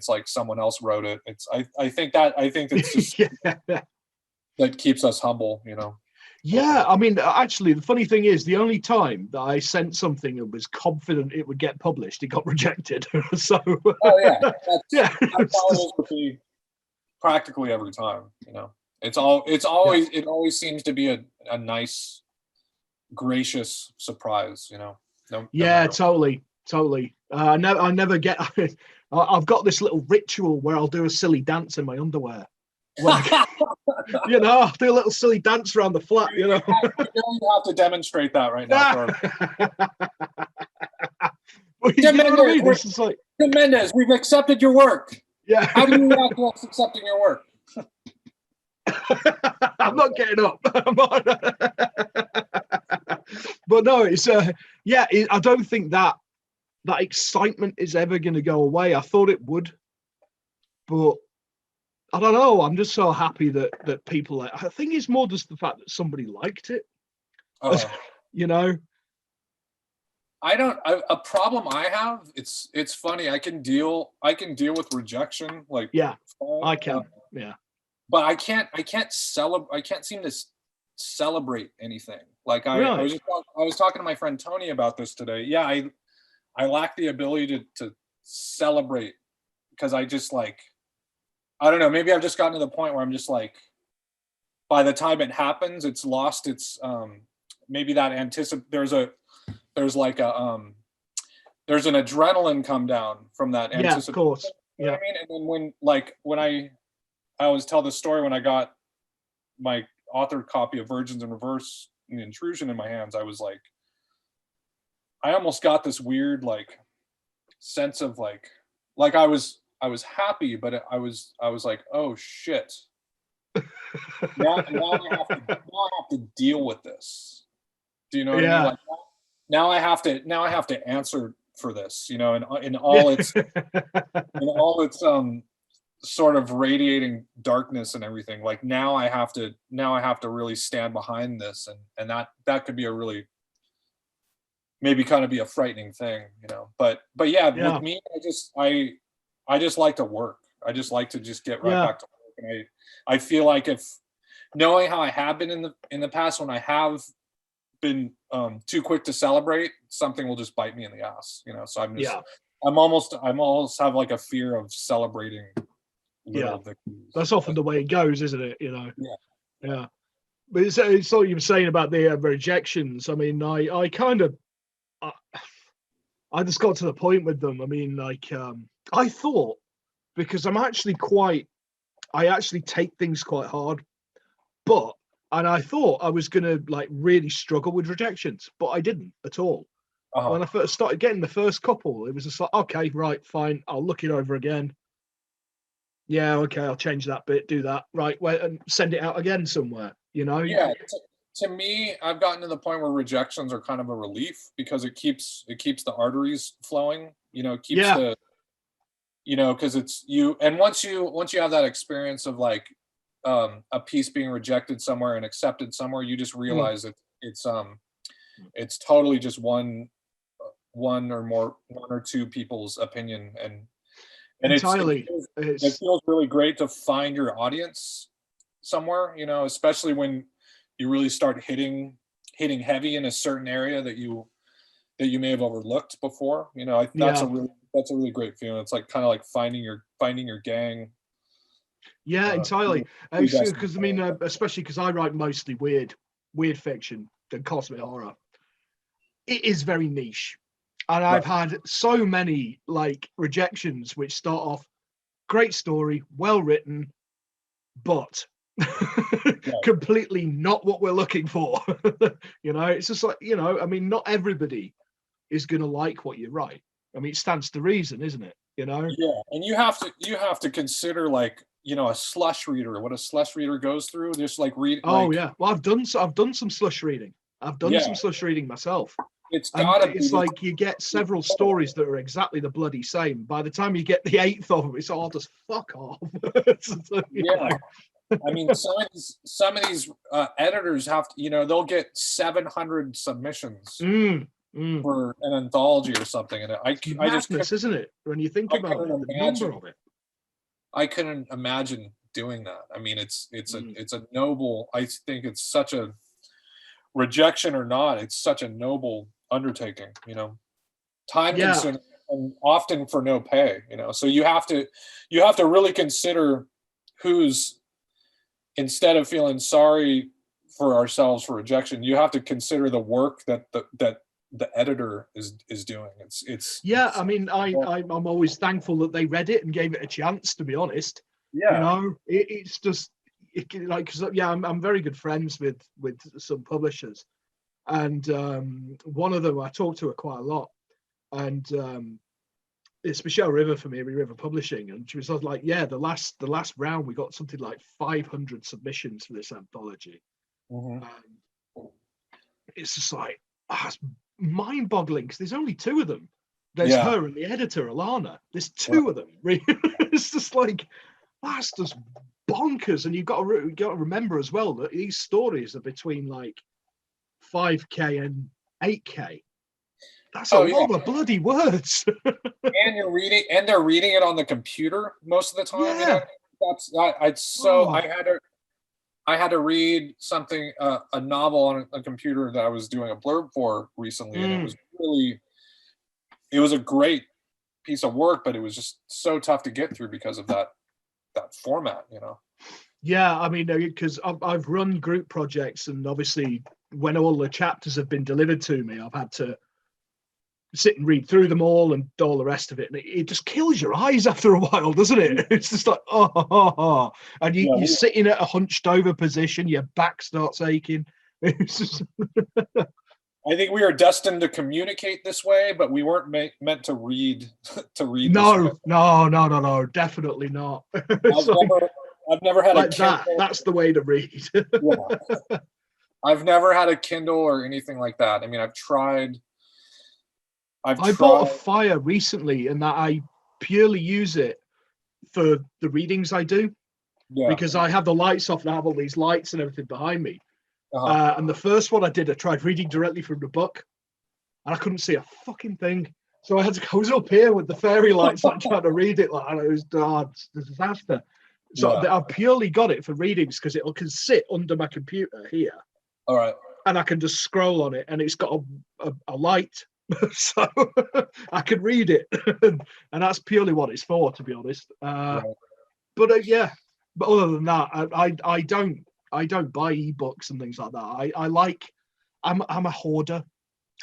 like someone else wrote it. I think it's just that keeps us humble. Yeah, I mean, actually, the funny thing is, the only time that I sent something and was confident it would get published, it got rejected. So, that's always would be practically every time. It always seems to be a nice, gracious surprise. Totally. I never get. I've got this little ritual where I'll do a silly dance in my underwear. I'll do a little silly dance around the flat. You have to demonstrate that right now. Mendees, we've accepted your work. Yeah. How do you react to us accepting your work? I'm not getting up. But no, it's I don't think that excitement is ever going to go away. I thought it would, but I don't know. I'm just so happy that people. I think it's more just the fact that somebody liked it. A problem I have. It's funny. I can deal with rejection. I can. but I can't seem to celebrate anything. Like I was talking to my friend Tony about this today. Yeah, I lack the ability to celebrate, because I just like, I don't know, maybe I've just gotten to the point where I'm just like, by the time it happens, it's lost its maybe that there's an adrenaline come down from that anticipation. Yeah, of course. You know what I mean? And then when I always tell this story, when I got my authored copy of Virgins in Reverse and Intrusion in my hands, I was like, I almost got this weird like sense of like I was happy, but I was like, oh shit. now I have to deal with this. Do you know what I mean? Like now I have to answer for this, you know, in all its sort of radiating darkness and everything. Like now I have to really stand behind this, and that could be a really, maybe kind of be a frightening thing, you know. But yeah, with me, I just like to work. I just like to just get right back to work. And I feel like, if knowing how I have been in the past, when I have been too quick to celebrate, something will just bite me in the ass, you know. So I'm almost have like a fear of celebrating little victories. That's often the way it goes, isn't it? You know. Yeah. But it's all you were saying about the rejections. I mean, I kind of I just got to the point with them. I mean, like I thought, because I actually take things quite hard, and I thought I was gonna like really struggle with rejections, but I didn't at all. When I first started getting the first couple, it was just like, okay, right, fine, I'll look it over again. Yeah, okay, I'll change that bit, do that, right, wait, and send it out again somewhere, you know? Yeah, to me, I've gotten to the point where rejections are kind of a relief, because it keeps the arteries flowing, you know, keeps the, you know, because it's you, and once you have that experience of like a piece being rejected somewhere and accepted somewhere, you just realize that it's totally just one or two people's opinion, and entirely. It feels really great to find your audience somewhere, you know, especially when you really start hitting heavy in a certain area that you may have overlooked before, you know. That's a really great feeling. It's like kind of like finding your gang. Yeah, entirely. Because I mean, especially because I write mostly weird fiction and cosmic horror. It is very niche, and I've had so many like rejections which start off great story, well written, but completely not what we're looking for. You know, it's just like, you know, I mean, not everybody is going to like what you write. I mean, it stands to reason, isn't it? You know? Yeah, and you have to consider, like, you know, a slush reader, what a slush reader goes through. Just like read. Oh yeah, well, I've done some slush reading. I've done some slush reading myself. It's like you get several stories that are exactly the bloody same. By the time you get the 8th of them, it's all just fuck off. I mean, some of these editors have to, you know, they'll get 700 submissions for an anthology or something, and I just, isn't it? When you think about the number of it, I couldn't imagine doing that. I mean, it's a noble. I think it's such a, rejection or not, it's such a noble undertaking, you know, time consuming and often for no pay, you know. So you have to really consider who's, instead of feeling sorry for ourselves for rejection, you have to consider the work that the editor is doing. I mean, I'm always thankful that they read it and gave it a chance, to be honest. You know, it's just like, cause I'm very good friends with some publishers, and one of them I talk to her quite a lot, and it's Michelle River from Erie River Publishing, and she was like, the last round we got something like 500 submissions for this anthology. It's just like, it's mind-boggling, because there's only 2 of them. There's her and the editor Alana. There's 2 of them. It's just like, that's just bonkers. And you've got to remember as well that these stories are between like 5K and 8K. That's a lot of bloody words. And they're reading it on the computer most of the time. You know? I had to read something, a novel on a computer that I was doing a blurb for recently, and it was a great piece of work, but it was just so tough to get through because of that format, you know. Yeah, I mean, because I've run group projects, and obviously when all the chapters have been delivered to me, I've had to sit and read through them all and all the rest of it, and it just kills your eyes after a while, doesn't it? It's just like and you're sitting at a hunched over position, your back starts aching. It's just I think we are destined to communicate this way, but we weren't meant to read no, definitely not. I've never had like a Kindle. That's the way to read. Yeah. I've never had a Kindle or anything like that. I mean, I've tried. I bought a Fire recently, and that I purely use it for the readings I do, because I have the lights off and I have all these lights and everything behind me. And the first one I tried reading directly from the book, and I couldn't see a fucking thing. So I was up here with the fairy lights, like trying to read it, and it was a disaster. So I purely got it for readings because it can sit under my computer here. All right. And I can just scroll on it, and it's got a light. So I can read it, and that's purely what it's for, to be honest. But but other than that, I don't buy ebooks and things like that. I'm a hoarder.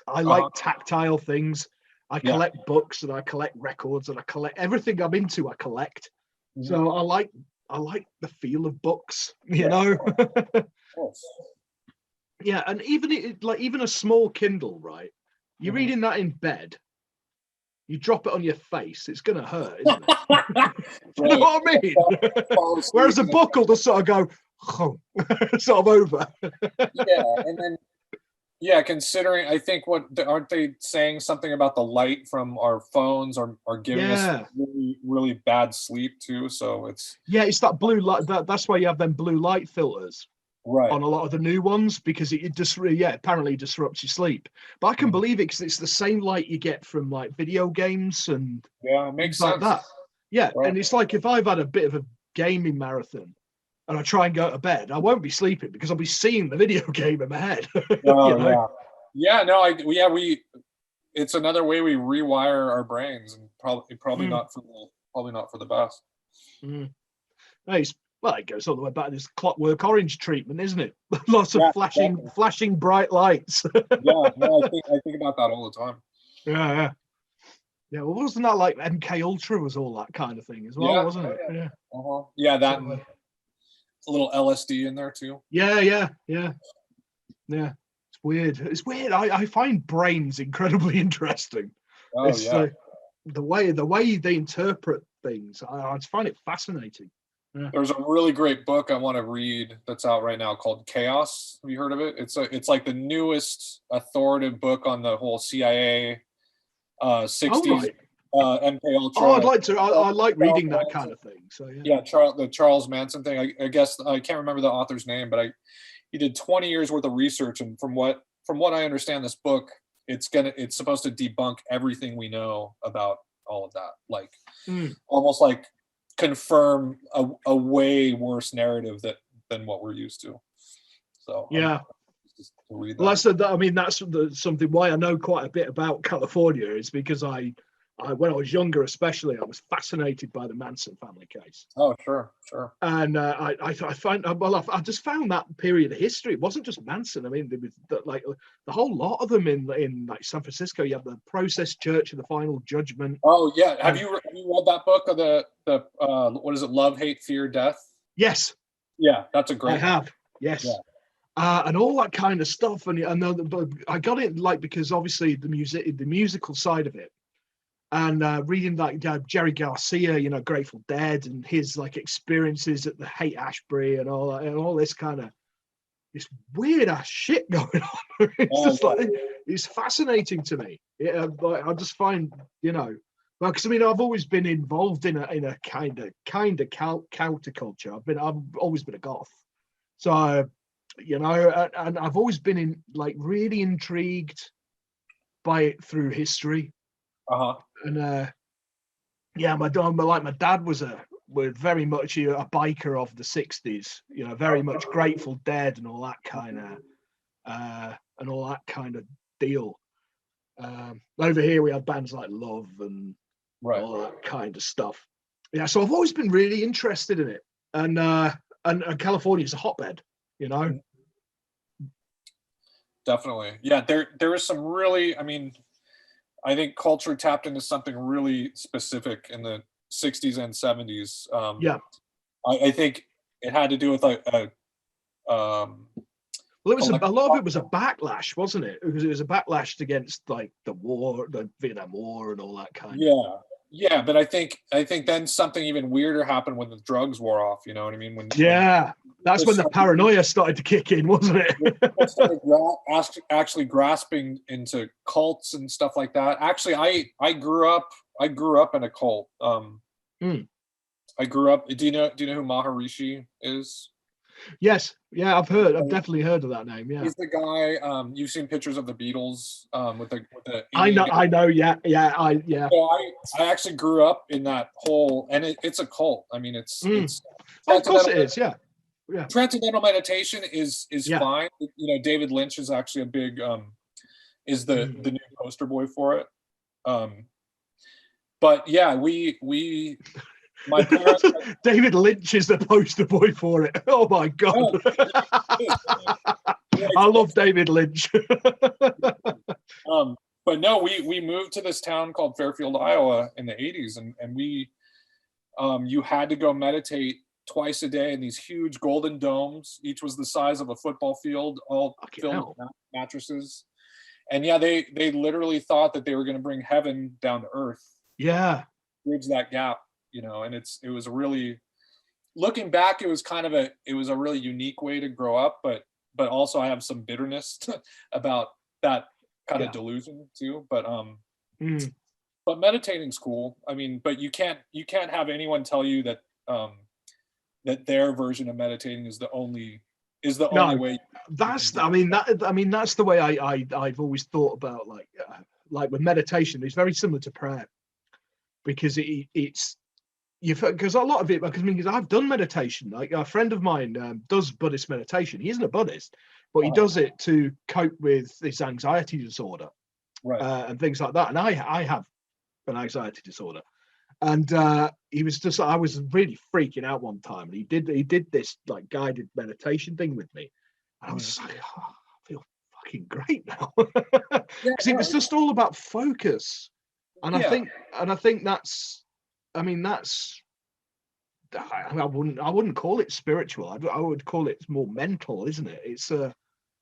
I like tactile things. I collect books, and I collect records, and I collect everything I'm into. I collect. So I like the feel of books, you know. Yeah, and even a small Kindle, right? You're reading that in bed, you drop it on your face, it's going to hurt, isn't it? You know what I mean? Whereas a book will just sort of go, sort of over. And then, considering, I think aren't they saying something about the light from our phones are giving us really, really bad sleep too? So it's that blue light. That's why you have them blue light filters. Right. On a lot of the new ones, because it just apparently disrupts your sleep. But I can believe it, because it's the same light you get from like video games and it makes sense. Like that. Yeah, right. And it's like if I've had a bit of a gaming marathon and I try and go to bed, I won't be sleeping because I'll be seeing the video game in my head. It's another way we rewire our brains, and probably not for the best. Nice. Well, it goes all the way back to this Clockwork Orange treatment, isn't it? Lots of flashing bright lights. I think about that all the time. Yeah. Well, wasn't that like MK Ultra was all that kind of thing as well, wasn't it? Yeah. That a little LSD in there too. Yeah. It's weird. I find brains incredibly interesting. The way they interpret things, I just find it fascinating. Yeah. There's a really great book I want to read that's out right now called Chaos. Have you heard of it? It's like the newest authoritative book on the whole CIA 60s MK Ultra. Oh, I'd like to. I like reading that kind of thing. So the Charles Manson thing. I guess I can't remember the author's name, but he did 20 years worth of research, and from what I understand, this book it's supposed to debunk everything we know about all of that, like almost like confirm a way worse narrative than what we're used to. So well, I said that. I mean, that's something why I know quite a bit about California is because I when I was younger, especially, I was fascinated by the Manson family case. Oh, sure. And I just found that period of history. It wasn't just Manson. I mean, there was like the whole lot of them in like San Francisco. You have the Process Church and the Final Judgment. Oh yeah, have you read that book of the what is it? Love, Hate, Fear, Death. Yes. Yeah, that's a great. I have. Yes. Yeah. And all that kind of stuff, and I got it like because obviously the musical side of it. And reading like Jerry Garcia, Grateful Dead, and his like experiences at the Haight-Ashbury and all that, and all this kind of this weird ass shit going on. It's fascinating to me. I just find because I've always been involved in a kind of counterculture. I've always been a goth, so and I've always been really intrigued by it through history. And my dad was a were very much a biker of the 60s, you know, very much Grateful Dead and all that kind of deal. Over here we had bands like Love and all that kind of stuff. Yeah, so I've always been really interested in it, and California is a hotbed, you know. Definitely, yeah. There is some really, I mean, I think culture tapped into something really specific in the 60s and 70s. I think it had to do with well, it was a lot of it was a backlash, wasn't it? Because it was a backlash against like the war, the Vietnam War, and all that kind of. Yeah, but I think then something even weirder happened when the drugs wore off. You know what I mean? That's when the paranoia started to kick in, wasn't it? People started actually grasping into cults and stuff like that. Actually, I grew up in a cult. I grew up. Do you know who Maharishi is? Yes, yeah, I've definitely heard of that name. Yeah, he's the guy. You've seen pictures of the Beatles with the. I know. Yeah. So I actually grew up in that whole, and it's a cult. I mean, it's of course it is. Yeah. Transcendental meditation is fine. You know, David Lynch is actually a big is the new poster boy for it. But yeah, we. My parents, David Lynch is the poster boy for it. Oh my god! I love David Lynch. But no, we moved to this town called Fairfield, Iowa, in the '80s, and we, you had to go meditate twice a day in these huge golden domes. Each was the size of a football field, all filled with mattresses. And yeah, they literally thought that they were going to bring heaven down to earth. Yeah, bridge that gap. You know, and it was a really, looking back, it was a really unique way to grow up, but also I have some bitterness about that kind of delusion too. But but meditating's cool. I mean, but you can't have anyone tell you that that their version of meditating is the only way. That's the way I've always thought about like with meditation. It's very similar to prayer because it's. Because a lot of it, because I've done meditation. Like a friend of mine does Buddhist meditation. He isn't a Buddhist, but he does it to cope with his anxiety disorder, and things like that. And I have an anxiety disorder, and he was just, I was really freaking out one time, and he did this like guided meditation thing with me, and I was just like, oh, I feel fucking great now, because it was just all about focus, and I think that's. I mean, that's. I wouldn't call it spiritual. I would call it more mental, isn't it? It's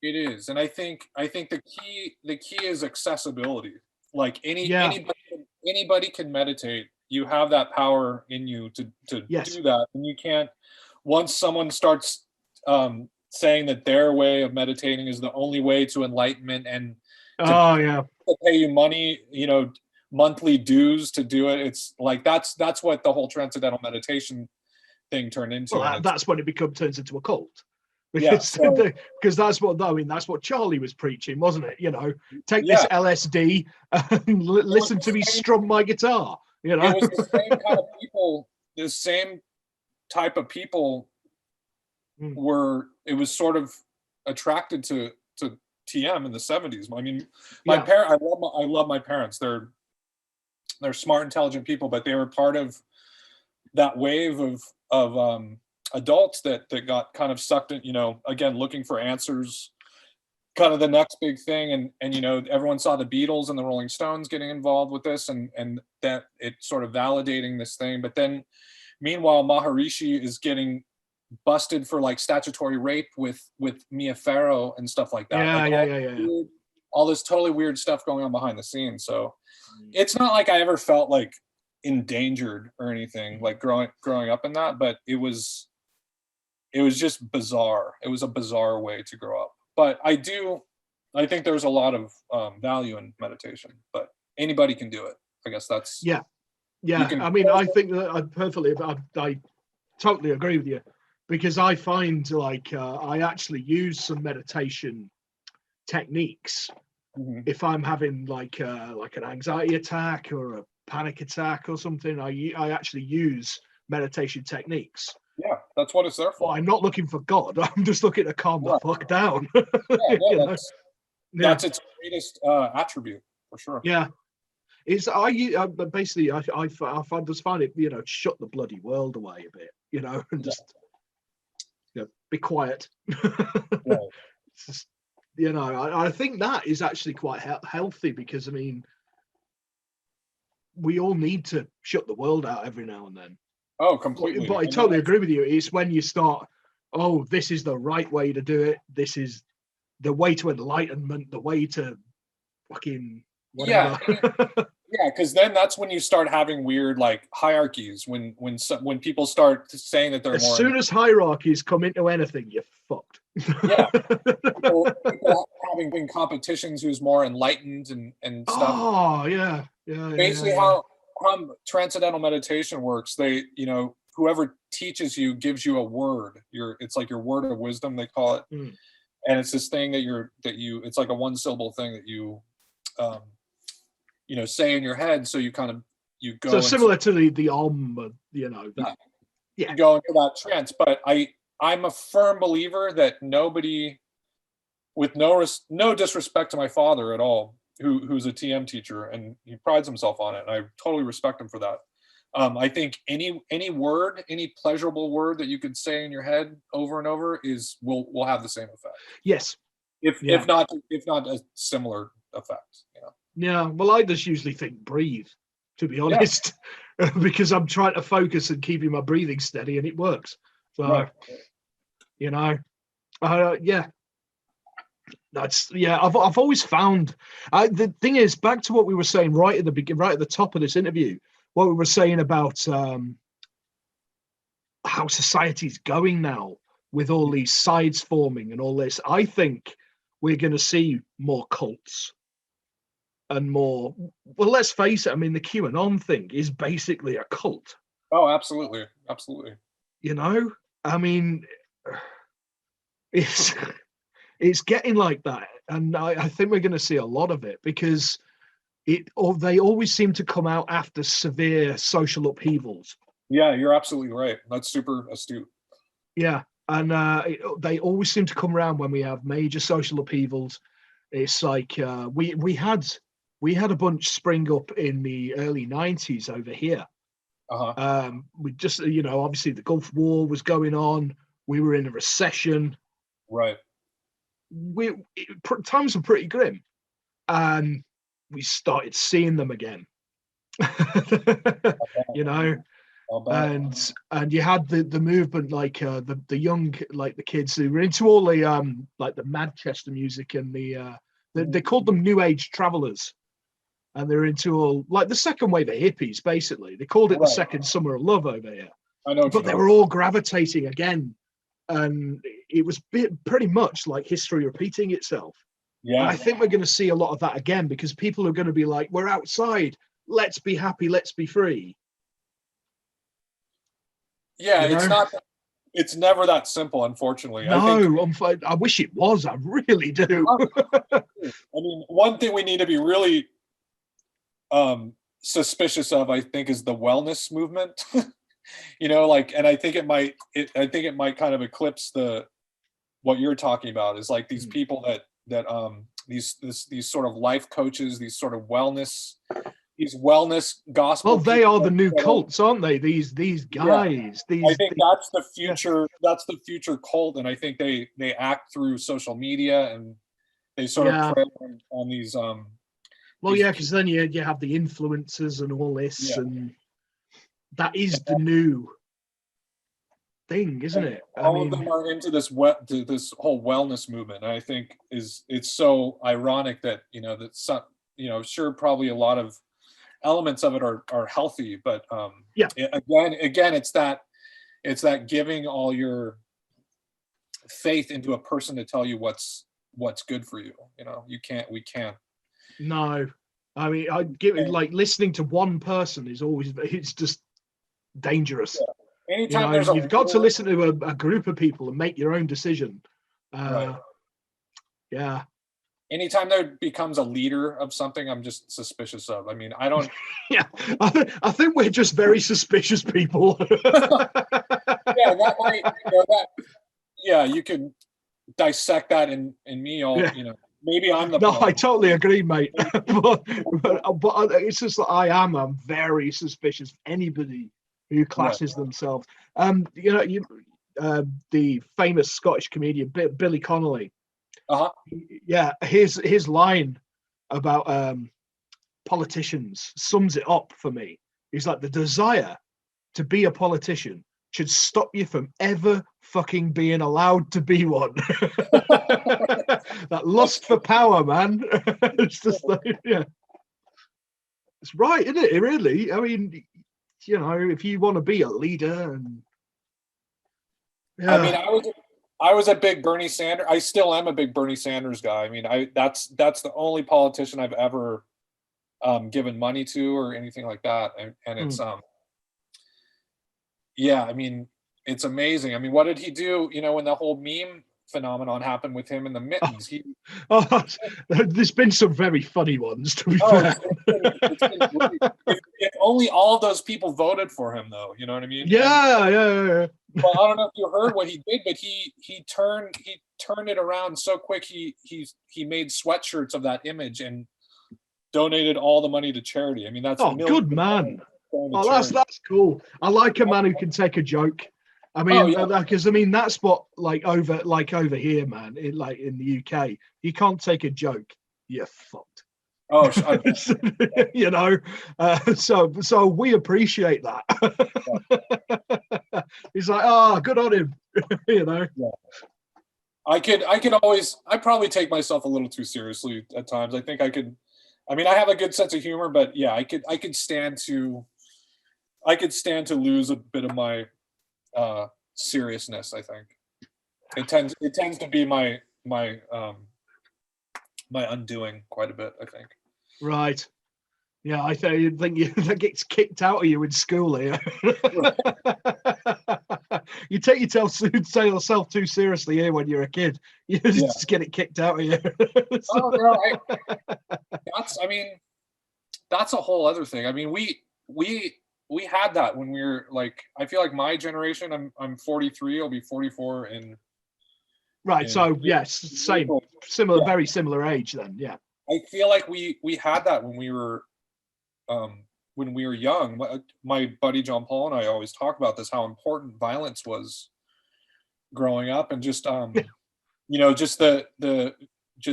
It is, and I think the key is accessibility. Like anybody can meditate. You have that power in you to do that, and you can't. Once someone starts saying that their way of meditating is the only way to enlightenment and to pay you money, you know, monthly dues to do it, it's like that's what the whole transcendental meditation thing turned into. Well, that's when it turns into a cult, because that's what Charlie was preaching, wasn't it? You know, take this LSD and listen to me strum my guitar. You know, it was the same kind of people. The same type of people were. It was sort of attracted to TM in the 70s. I mean, my parents. I love my parents. They're smart, intelligent people, but they were part of that wave of adults that got kind of sucked in, you know, again, looking for answers, kind of the next big thing. And, you know, everyone saw the Beatles and the Rolling Stones getting involved with this and that it sort of validating this thing. But then meanwhile, Maharishi is getting busted for like statutory rape with Mia Farrow and stuff like that. All this totally weird stuff going on behind the scenes. So it's not like I ever felt like endangered or anything like growing up in that, but it was just bizarre. It was a bizarre way to grow up. But I think there's a lot of value in meditation, but anybody can do it. I guess that's I mean, I think that I totally agree with you, because I find like I actually use some meditation techniques if I'm having like an anxiety attack or a panic attack or something. I actually use meditation techniques. Yeah, that's what it's there for. Well, I'm not looking for God. I'm just looking to calm the fuck down. That's its greatest attribute, for sure. Yeah. It's basically I just find it, shut the bloody world away a bit, and just be quiet. It's just, I think that is actually quite healthy, because I mean, we all need to shut the world out every now and then. Oh, completely. But I totally agree with you. It's when you start, oh, this is the right way to do it. This is the way to enlightenment, the way to fucking whatever. Yeah, because then that's when you start having weird like hierarchies. When people start saying that they're as soon as hierarchies come into anything, you're fucked. Yeah, people having competitions who's more enlightened and stuff. Oh yeah. Basically, how transcendental meditation works, they whoever teaches you gives you a word. It's like your word of wisdom, they call it. And it's this thing that it's like a one syllable thing that you say in your head, so you go so similar to the Om, you go into that trance. But I'm a firm believer that nobody, with no disrespect to my father at all, who's a TM teacher, and he prides himself on it, and I totally respect him for that. I think any word, any pleasurable word that you could say in your head over and over will have the same effect. Yes. If not a similar effect. Yeah. Well, I just usually think breathe, to be honest, because I'm trying to focus and keeping my breathing steady, and it works. So, I've always found the thing is, back to what we were saying right at the top of this interview, what we were saying about how society's going now with all these sides forming and all this. I think we're going to see more cults and more. Well, let's face it. I mean, the QAnon thing is basically a cult. Oh, absolutely. I mean, it's getting like that, and I think we're going to see a lot of it, because they always seem to come out after severe social upheavals. Yeah, you're absolutely right. That's super astute. Yeah, and they always seem to come around when we have major social upheavals. It's like we had a bunch spring up in the early 90s over here. We just, obviously the Gulf War was going on. We were in a recession. Right. Times were pretty grim, and we started seeing them again. And you had the movement, like the young, like the kids who were into all the like the Manchester music, and they called them New Age travelers, and they're into all like the second wave of hippies. Basically, they called it the second summer of love over here. I know, but they were all gravitating again, and it was pretty much like history repeating itself. Yeah, and I think we're going to see a lot of that again, because people are going to be like, "We're outside. Let's be happy. Let's be free." Yeah, it's never that simple, unfortunately. No, I wish it was. I really do. I mean, one thing we need to be really suspicious of, I think, is the wellness movement. And I think it might kind of eclipse what you're talking about, is like these people that these sort of life coaches, these sort of wellness gospel. Well, they are the new cults, aren't they? These guys. Yeah. I think that's the future. Yeah. That's the future cult, and I think they act through social media, and they sort of prey on these. Well, yeah, because then you have the influencers and all this, and that is the new thing, isn't it? All of them are into this whole wellness movement, and I think it's so ironic that that some, sure, probably a lot of elements of it are healthy, but again, it's that giving all your faith into a person to tell you what's good for you. We can't. No, I mean, I give it, like, listening to one person it's just dangerous. Yeah. Anytime you've got to listen to a group of people and make your own decision. Right. Yeah. anytime there becomes a leader of something, I'm just suspicious of. I mean, I don't. Yeah, I think we're just very suspicious people. Yeah, that might, that. Yeah, you can dissect that in me all. Yeah. Maybe I'm the. No, I totally agree, mate. but it's just that I'm very suspicious of anybody who classes themselves. The famous Scottish comedian Billy Connolly. Yeah, his line about politicians sums it up for me. He's like, the desire to be a politician should stop you from ever fucking being allowed to be one. That lust for power, man. It's just like, yeah. It's right, isn't it? Really. I mean, if you want to be a leader and I mean, I was a big Bernie Sanders. I still am a big Bernie Sanders guy. I mean, that's the only politician I've ever given money to or anything like that. And it's yeah, I mean, it's amazing. I mean, what did he do? When the whole meme phenomenon happened with him and the mittens, there's been some very funny ones, to be fair. It's been if only all of those people voted for him, though, you know what I mean? Yeah. Well, I don't know if you heard what he did, but he turned it around so quick. He made sweatshirts of that image and donated all the money to charity. I mean, that's good man. Oh, that's cool. I like a man who can take a joke. I mean, because that's what over here, man. In the UK, you can't take a joke, you're fucked. Oh, so we appreciate that. He's like, good on him. Yeah. I probably take myself a little too seriously at times. I think I could. I mean, I have a good sense of humor, but yeah, I could stand to lose a bit of my seriousness. I think it tends to be my undoing quite a bit, I think. Right. Yeah, I think that gets kicked out of you in school here. You take yourself too seriously here when you're a kid. You just get it kicked out of you. Oh no, that's a whole other thing. I mean, we had that when we were like, I feel like my generation, I'm 43, I'll be 44 in. Right. So yes, same, similar, very similar age then. Yeah. I feel like we had that when we were young. My buddy John Paul and I always talk about this, how important violence was growing up, and just just the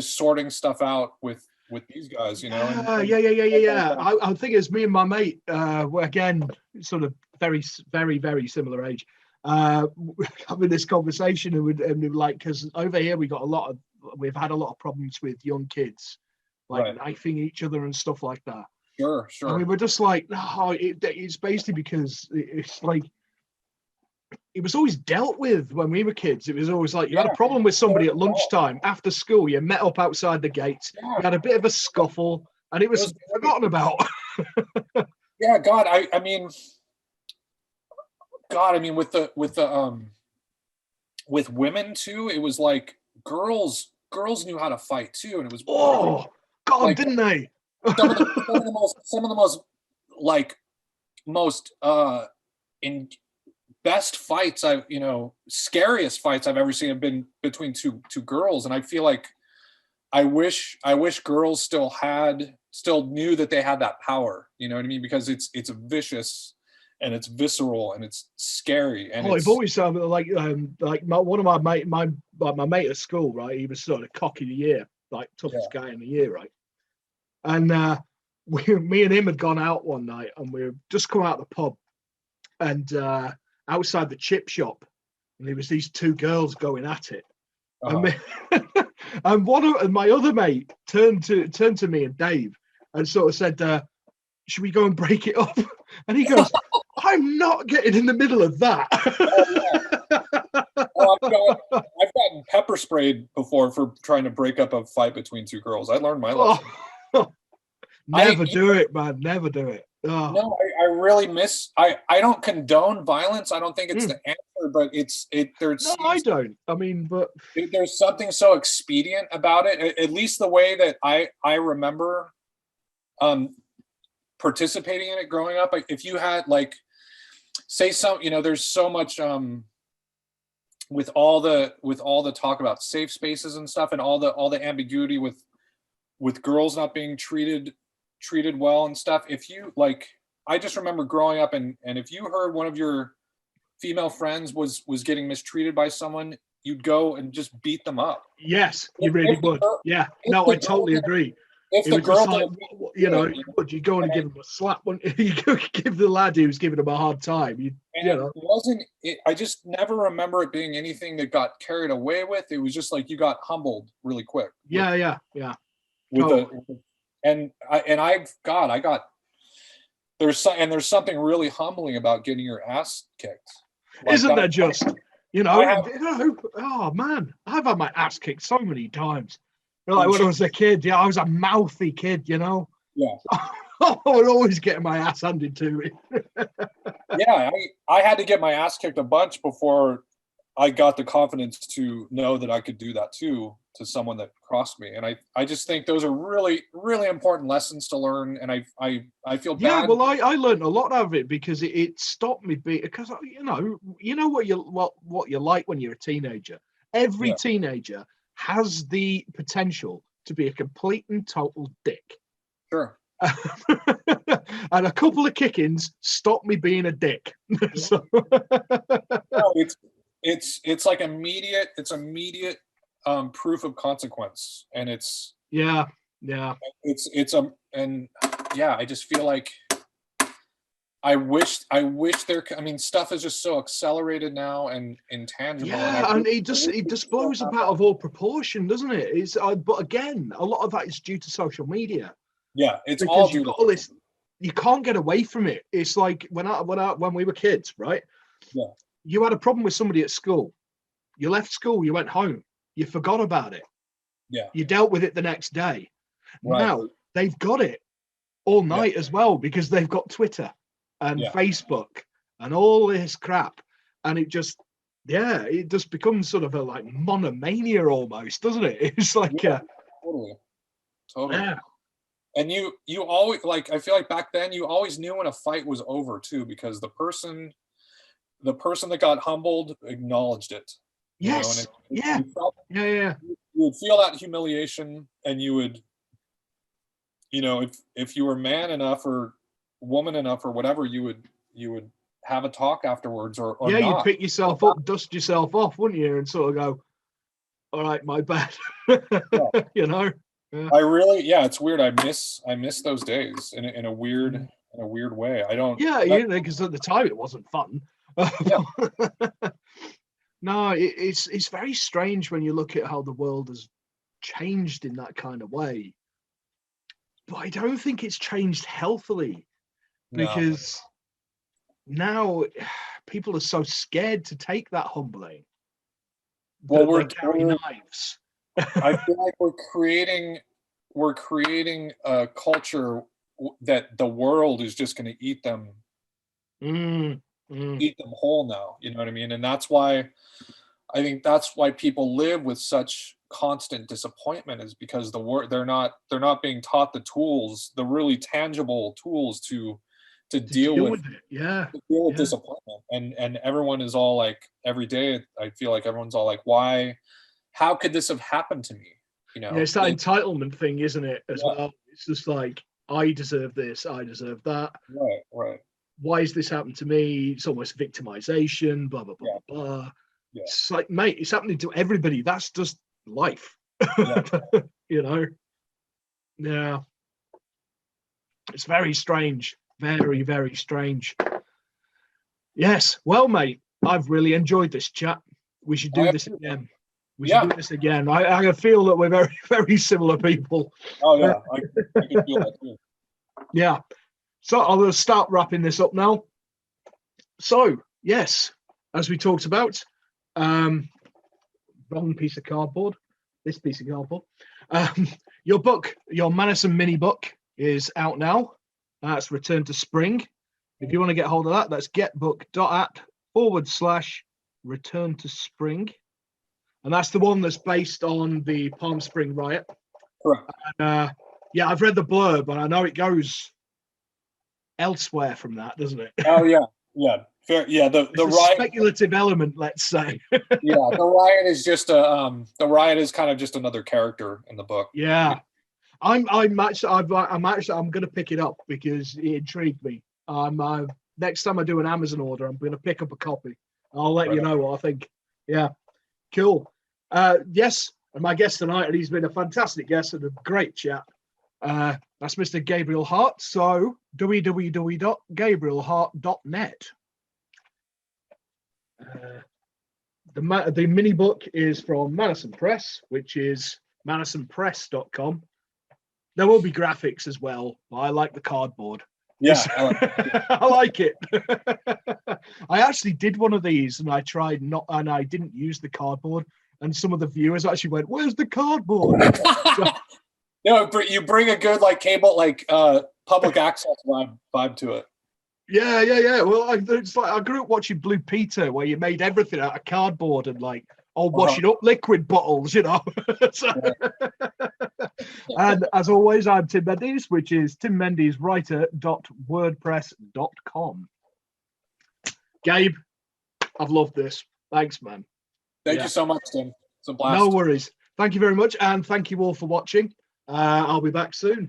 sorting stuff out with these guys, Yeah. I think it's me and my mate, were again sort of very, very, very similar age, having this conversation, and like, because over here we've had a lot of problems with young kids, like knifing each other and stuff like that. Sure. I mean, we're just like, no, it's basically because it's like, it was always dealt with when we were kids. It was always like, you had a problem with somebody at lunchtime after school, you met up outside the gates, you had a bit of a scuffle, and it was forgotten about. Yeah, God, I mean, with women too, it was like girls knew how to fight too, and it was didn't they? some of the most like most in best fights scariest fights I've ever seen have been between two girls, and I feel like I wish girls still knew that they had that power, you know what I mean, because it's vicious and it's visceral and it's scary. And I've always said like one of my mate at school, right? He was sort of cocky of the year, like toughest guy in the year, right? And me and him had gone out one night, and we were just come out of the pub, and outside the chip shop, and there was these two girls going at it. And my other mate turned to me and Dave and sort of said, should we go and break it up? And he goes, I'm not getting in the middle of that. I've gotten pepper sprayed before for trying to break up a fight between two girls. I learned my lesson. Never do it, man. Never do it. Oh. No, I really miss. I don't condone violence. I don't think it's the answer, but No, I don't. I mean, but there's something so expedient about it. At least the way that I remember participating in it growing up. Like if you had like, say some, there's so much with all the talk about safe spaces and stuff, and all the ambiguity with girls not being treated well and stuff. If you like, I just remember growing up and if you heard one of your female friends was getting mistreated by someone, you'd go and just beat them up. Yes, you really would. Yeah, no, I totally agree. If the girl, like, would you go and give him a slap? You go give the lad who's giving him a hard time. It wasn't. I just never remember it being anything that got carried away with. It was just like you got humbled really quick. Yeah. There's something really humbling about getting your ass kicked. Like Isn't that just? Oh man, I've had my ass kicked so many times. Like when I was a kid, I was a mouthy kid, Yeah. I would always get my ass handed to me. Yeah, I had to get my ass kicked a bunch before I got the confidence to know that I could do that too to someone that crossed me. And I just think those are really, really important lessons to learn. And I feel bad. Yeah, well, I learned a lot out of it because it stopped me because you know what you're like when you're a teenager. Every teenager has the potential to be a complete and total dick. Sure. And a couple of kick-ins stopped me being a dick. So. No, it's like immediate. It's immediate proof of consequence, and it's yeah. I just feel like I wish there. I mean, stuff is just so accelerated now and intangible. Yeah, and it just blows up out of all proportion, doesn't it? It's but again, a lot of that is due to social media. Yeah, it's all due to this. You can't get away from it. It's like when we were kids, right? Yeah. You had a problem with somebody at school. You left school. You went home. You forgot about it. Yeah. You dealt with it the next day. Right. Now they've got it all night as well because they've got Twitter and Facebook and all this crap, and it just becomes sort of a like monomania almost, doesn't it? It's like totally. Yeah. And you always, like, I feel like back then you always knew when a fight was over too, because the person that got humbled acknowledged it. Yes. You would feel that humiliation, and you would, if you were man enough or woman enough or whatever, you would have a talk afterwards or not. You'd pick yourself up, dust yourself off, wouldn't you, and sort of go, all right, my bad. Yeah. It's weird. I miss those days in a weird way. I don't. Yeah, because at the time it wasn't fun. No, it's very strange when you look at how the world has changed in that kind of way. But I don't think it's changed healthily, because now people are so scared to take that humbling. Well, we're carrying knives. I feel like we're creating a culture that the world is just going to eat them whole now. You know what I mean? And that's why people live with such constant disappointment, is because they're not being taught the tools, the really tangible tools to deal with it. Yeah. To deal with disappointment. And everyone is all like, every day I feel like everyone's all like, how could this have happened to me? It's that entitlement thing, isn't it, as well? It's just like, I deserve this, I deserve that. Right. Why has this happened to me? It's almost victimization, blah, blah, blah, blah. Yeah. It's like, mate, it's happening to everybody. That's just life. Yeah. Yeah. It's very strange. Very, very strange. Yes. Well, mate, I've really enjoyed this chat. We should do this again. We should do this again. I feel that we're very, very similar people. Oh, yeah. I can feel that too. Yeah. So I'll start wrapping this up now. So, yes, as we talked about, wrong piece of cardboard, this piece of cardboard. Your book, your Manison mini book, is out now. That's Return to Spring. If you want to get hold of that, that's getbook.at/Return to Spring. And that's the one that's based on the Palm Spring riot. Correct. And, yeah, I've read the blurb, and I know it goes elsewhere from that, doesn't it? Oh, yeah. Yeah. Fair. Yeah. The riot, speculative element, let's say. Yeah. The riot is just the riot is kind of just another character in the book. Yeah. I'm going to pick it up because it intrigued me. Next time I do an Amazon order, I'm going to pick up a copy. I'll let you know what I think. Yeah, cool. Yes, and my guest tonight, and he's been a fantastic guest and a great chat. That's Mr. Gabriel Hart. So www.gabrielhart.net. The mini book is from Madison Press, which is madisonpress.com. There will be graphics as well, but I like the cardboard. Yeah, I like it. I actually did one of these, and I didn't use the cardboard. And some of the viewers actually went, "Where's the cardboard?" No, you bring a good cable, public access vibe to it. Yeah. Well, it's like I grew up watching Blue Peter, where you made everything out of cardboard and old washing up liquid bottles, So, and as always, I'm Tim Mendees, which is timmendeswriter.wordpress.com. Gabe, I've loved this. Thanks, man. Thank you so much, Tim. It's a blast. No worries. Thank you very much, and thank you all for watching. I'll be back soon.